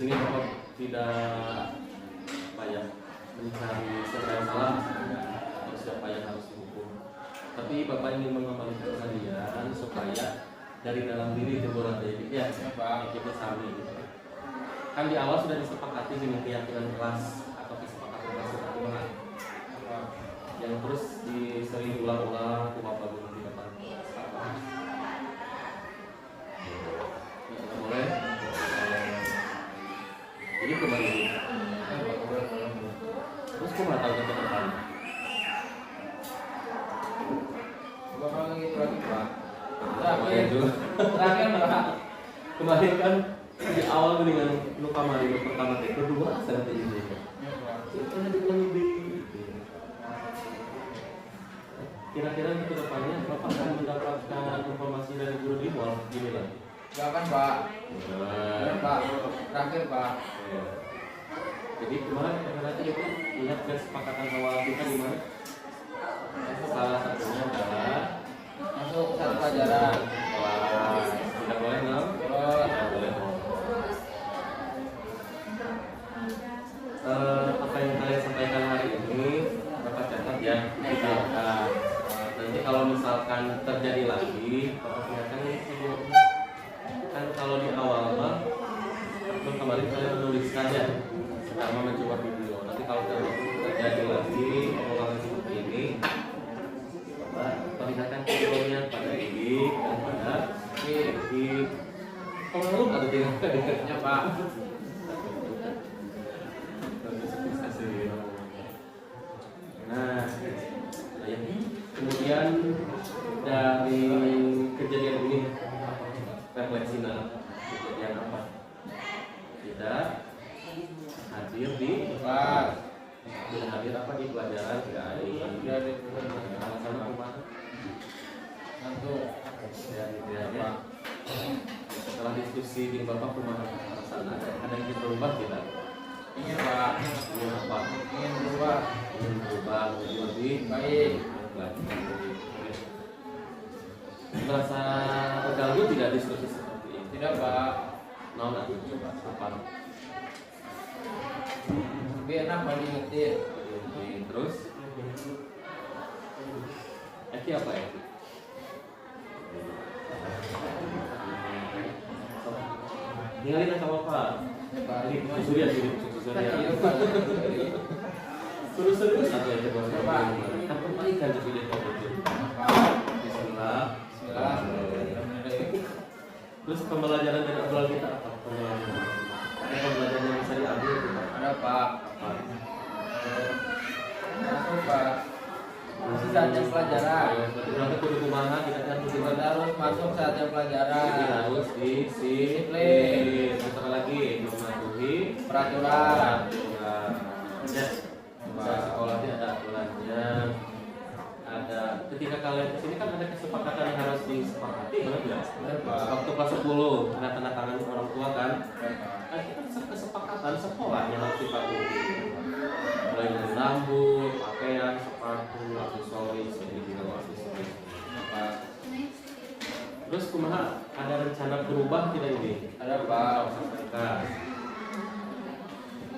sini Bapak tidak apa ya mencari siapa yang salah atau siapa yang harus dihukum. Tapi Bapak ingin mengembalikan kalian supaya dari dalam diri timbul rasa ya kita sami gitu. Kan di awal sudah disepakati dengan keyakinan kelas atau kesepakatan kelas kelas yang terus sering diulang-ulang ke Bapak Guru di depan kelas apa? Tidak boleh. Jadi kembali. Terus kok nggak tahu ke depan? Bakal gitu lagi Pak. Kemarin juga. Terakhir Pak. Kemarin kan di awal dengan lu kamari lu pertama itu kedua saya ini. Itu lebih. Kira-kira ke depannya Bapak akan mendapatkan informasi dari guru di mall gini lah. Enggak kan Pak? Benar Pak. Terakhir Pak. Jadi kemarin kira-kira itu lihat kesepakatan awal kita di mana? Salah satunya adalah Masuk satu pelajaran. kelas tidak boleh nggak? Tidak boleh. Apa yang kalian sampaikan hari ini Bapak catat ya. Nanti kalau misalkan terjadi lagi, Bapak ingatkan kan kalau di awal mah kemarin saya menuliskan ya pertama mencoba video. Nanti kalau terjadi lagi omongan seperti ini, Bapak perlihatkan videonya pada Ibi dan pada Ibi. Kalau ada tinggalnya Pak. Nah, kemudian dari kejadian ini refleksi kejadian apa? Tidak hadir di kelas, tidak hadir apa di pelajaran tidak ada. Alasan apa? Ngantuk. Ya. Setelah diskusi di Bapak kumaha alasan ada yang berubah tidak? Ingin Pak. Ingin apa? Ingin berubah. Ingin berubah menjadi lebih Baik. Merasa terganggu tidak diskusi seperti ini? Tidak Pak. Mau nggak coba apa? Lebih enak Pak diingetin. Terus Eki apa Eki? Tinggalin sama Pak. Ini Surya sini, Surya. Terus apa ya coba? Kan perbaikan jadi depo itu. Bismillah. Terus pembelajaran dari obrolan kita apa? Pembelajaran yang bisa diambil Ada Pak. Masuk Pak. Masuk saatnya pelajaran. Berarti kudu kumaha kita kan Kita harus masuk saatnya pelajaran. kita harus disiplin. Terus lagi mematuhi Peraturan. Ya, sekolah ini ada aturannya. Ada ketika kalian kesini kan ada kesepakatan yang harus disepakati, benar tidak? Waktu kelas 10 ada tanda tangan orang tua kan? Kan kita kesepakatan sekolah yang harus dipatuhi. Mulai dari rambut, pakaian, sepatu, aksesoris, jadi juga aksesoris. Terus kumaha ada rencana berubah tidak ini? Ada Pak. Nah,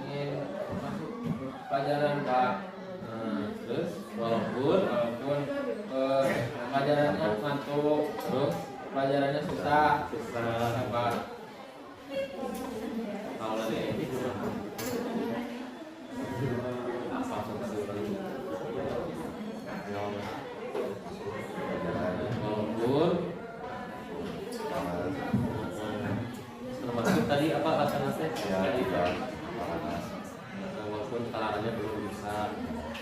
Ingin masuk pelajaran Pak. terus walaupun Pelajarannya ngantuk. terus Pelajarannya susah. susah Pak. kalau nanti ini gimana? Apa walaupun termasuk tadi apa alasan-alasannya? Ya, tidak. Walaupun kelarannya belum bisa,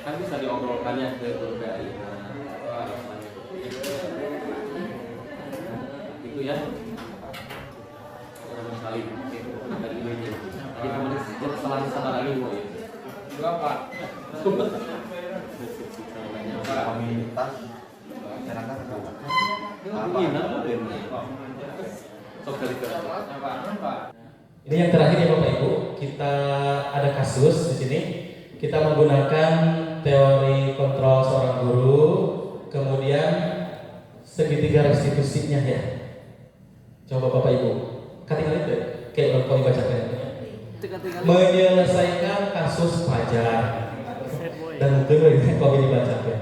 kan bisa diobrolkannya ke guru PAI. Itu ya. Sama sekali. Dari ini aja. Jadi kamu selalu sabar lagi mau ya. Juga Pak. Komunitas masyarakat Apa? Sok dari ke. Pak. Ini yang terakhir ya Bapak Ibu, kita ada kasus di sini. Kita menggunakan teori kontrol seorang guru, kemudian segitiga restitusinya ya. Coba Bapak Ibu, ketinggalan itu kayak belum kau bacakan. menyelesaikan kasus Fajar. Dan mungkin kok dibaca ya.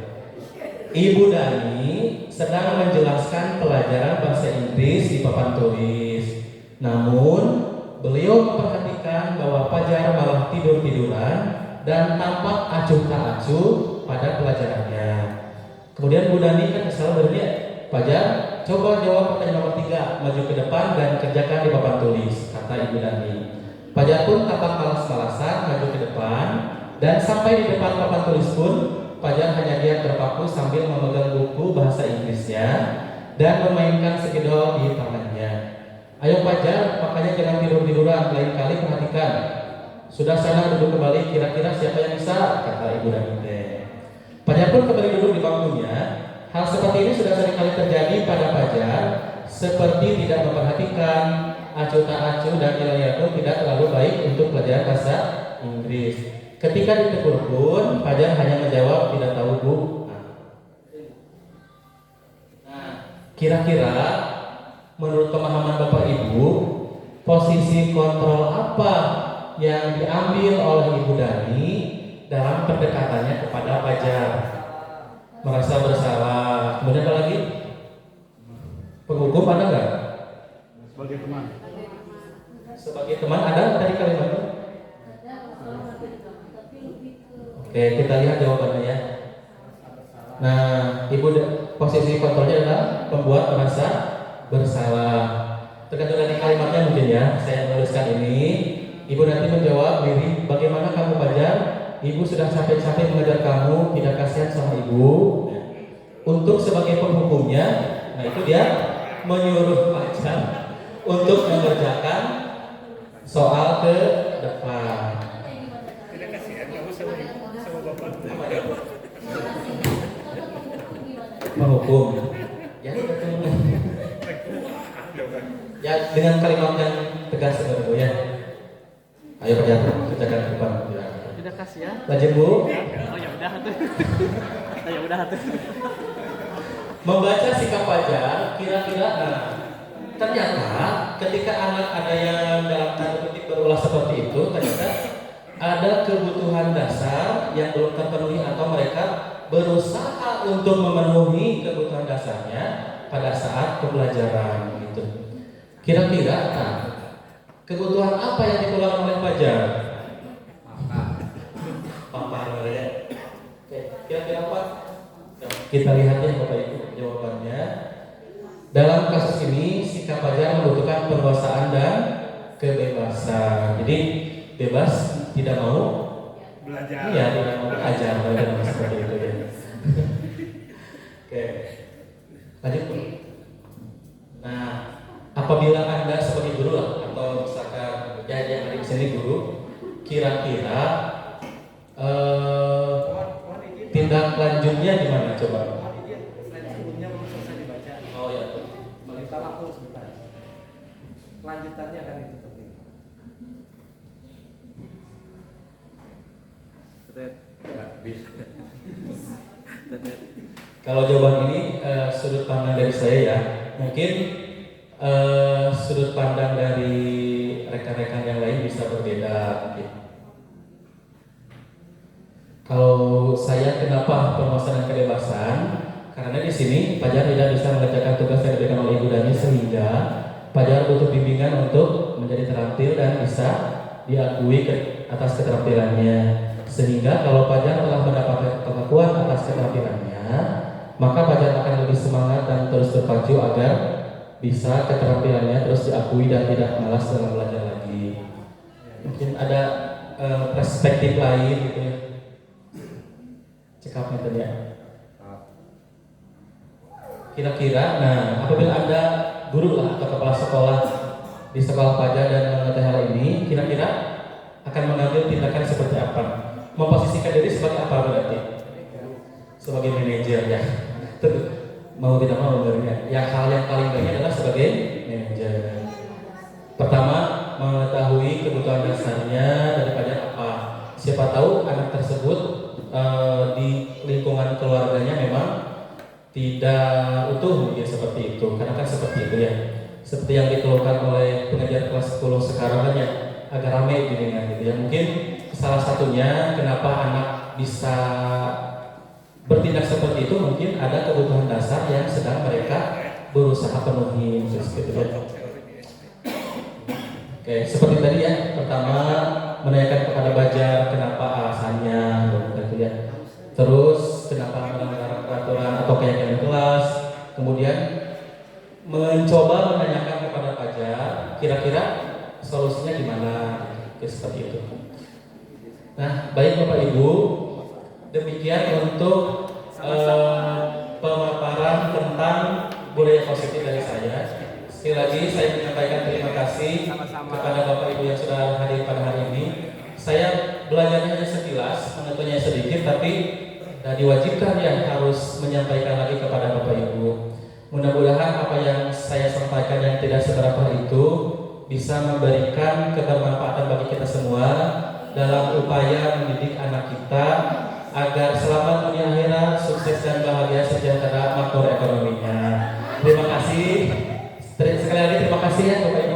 Ibu Dani sedang menjelaskan pelajaran bahasa Inggris di papan tulis. Namun beliau memperhatikan bahwa Fajar malah tidur-tiduran dan tampak acuh tak acuh pada pelajarannya. Kemudian Bu Dani kan kesal berniat, Fajar, coba jawab pertanyaan nomor 3, maju ke depan dan kerjakan di papan tulis, kata Ibu Dani. Fajar pun tampak malas-malasan maju ke depan dan sampai di depan papan tulis pun Fajar hanya diam terpaku sambil memegang buku bahasa Inggrisnya dan memainkan segedol di tangannya. Ayo Fajar, makanya jangan tidur-tiduran, lain kali perhatikan. Sudah sana duduk kembali, kira-kira siapa yang bisa? Kata Ibu Dani. Fajar pun kembali duduk di bangkunya. Hal seperti ini sudah sering kali terjadi pada Fajar, seperti tidak memperhatikan, acuh tak acuh dan nilainya pun tidak terlalu baik untuk pelajaran bahasa Inggris. Ketika ditegur pun, Fajar hanya menjawab tidak tahu Bu. Nah, kira-kira menurut pemahaman Bapak Ibu, posisi kontrol apa yang diambil oleh Ibu Dani dalam pendekatannya kepada Fajar? Merasa bersalah. Kemudian apa lagi? Penghukum ada nggak? Sebagai teman. Sebagai teman ada tadi kalimatnya? Oke, kita lihat jawabannya ya. Nah, posisi kontrolnya adalah membuat merasa bersalah. Tergantung dari kalimatnya mungkin ya. Saya menuliskan ini. Ibu nanti menjawab diri, bagaimana kamu Fajar? Ibu sudah capek-capek mengajar kamu, tidak kasihan sama ibu. Untuk sebagai penghukumnya, nah itu dia menyuruh Fajar untuk mengerjakan soal ke depan. Tidak kasihan kamu sama bapak. Menghukum. Ya, ya dengan kalimat yang tegas sebenarnya ya. Ayo Fajar, kerjakan ke depan. Tidak kasihan. Lanjut Bu. Oh ya udah tuh. Ya udah tuh. Membaca sikap Fajar, kira-kira ternyata ketika anak ada yang dalam tanda kutip berulah seperti itu, ternyata ada kebutuhan dasar yang belum terpenuhi atau mereka berusaha untuk memenuhi kebutuhan dasarnya pada saat pembelajaran gitu. Kira-kira kebutuhan apa yang dikeluarkan oleh Fajar? Papa ya. Oke, kira-kira apa? Kita lihat ya Bapak Ibu jawabannya. Dalam kasus ini sikap Fajar membutuhkan penguasaan dan kebebasan. Jadi bebas, tidak mau Belajar. Iya, tidak mau belajar seperti itu ya. Oke, lanjut Bu. Nah, apabila Anda sebagai guru lah, atau misalkan ya yang ada di sini guru, kira-kira tindak lanjutnya gimana coba? Sebelumnya belum selesai dibaca. Oh ya. Kita langsung sebentar. Lanjutannya akan itu penting. Kalau jawaban ini sudut pandang dari saya ya, mungkin sudut pandang dari rekan-rekan yang lain bisa berbeda. Mungkin. Kalau saya kenapa penguasaan dan kebebasan? Karena di sini Fajar tidak bisa mengerjakan tugas yang diberikan oleh Ibu Dani sehingga Fajar butuh bimbingan untuk menjadi terampil dan bisa diakui atas keterampilannya. Sehingga kalau Fajar telah mendapatkan pengakuan atas keterampilannya, maka Fajar akan lebih semangat dan terus berpacu agar bisa keterampilannya terus diakui dan tidak malas dalam belajar lagi. Mungkin ada perspektif lain gitu ya. Cekapnya tadi ya. Kira-kira, nah apabila Anda guru lah atau kepala sekolah di sekolah Fajar dan mengetahui hal ini, kira-kira akan mengambil tindakan seperti apa? Memposisikan diri sebagai apa berarti? Sebagai manajer ya. Mau tidak mau sebenarnya. Ya hal yang paling banyak adalah sebagai manajer. Pertama, mengetahui kebutuhan dasarnya daripada apa. Siapa tahu anak tersebut di lingkungan keluarganya memang tidak utuh ya seperti itu. Karena kan seperti itu ya. Seperti yang dikeluhkan oleh pengajar kelas 10 sekarang kan ya, agak ramai gini kan gitu ya. Mungkin salah satunya kenapa anak bisa bertindak seperti itu mungkin ada kebutuhan dasar yang sedang mereka berusaha penuhi gitu ya. Oke, seperti tadi ya, pertama menanyakan kepada Bajar kenapa alasannya gitu ya. Terus kenapa melanggar peraturan atau keyakinan kelas, kemudian mencoba menanyakan kepada Bajar kira-kira solusinya gimana, seperti itu. Nah, baik Bapak Ibu, demikian untuk pemaparan tentang budaya positif dari saya. Sekali lagi saya menyampaikan terima kasih kepada Bapak Ibu yang sudah hadir pada hari ini. Saya belajarnya hanya sekilas, mengetahuinya sedikit, tapi diwajibkan ya harus menyampaikan lagi kepada Bapak Ibu. Mudah-mudahan apa yang saya sampaikan yang tidak seberapa itu bisa memberikan kebermanfaatan bagi kita semua dalam upaya mendidik anak kita agar selamat dunia akhirat, sukses dan bahagia sejahtera makroekonominya. Terima kasih. Sekali lagi terima kasih ya Bapak Ibu.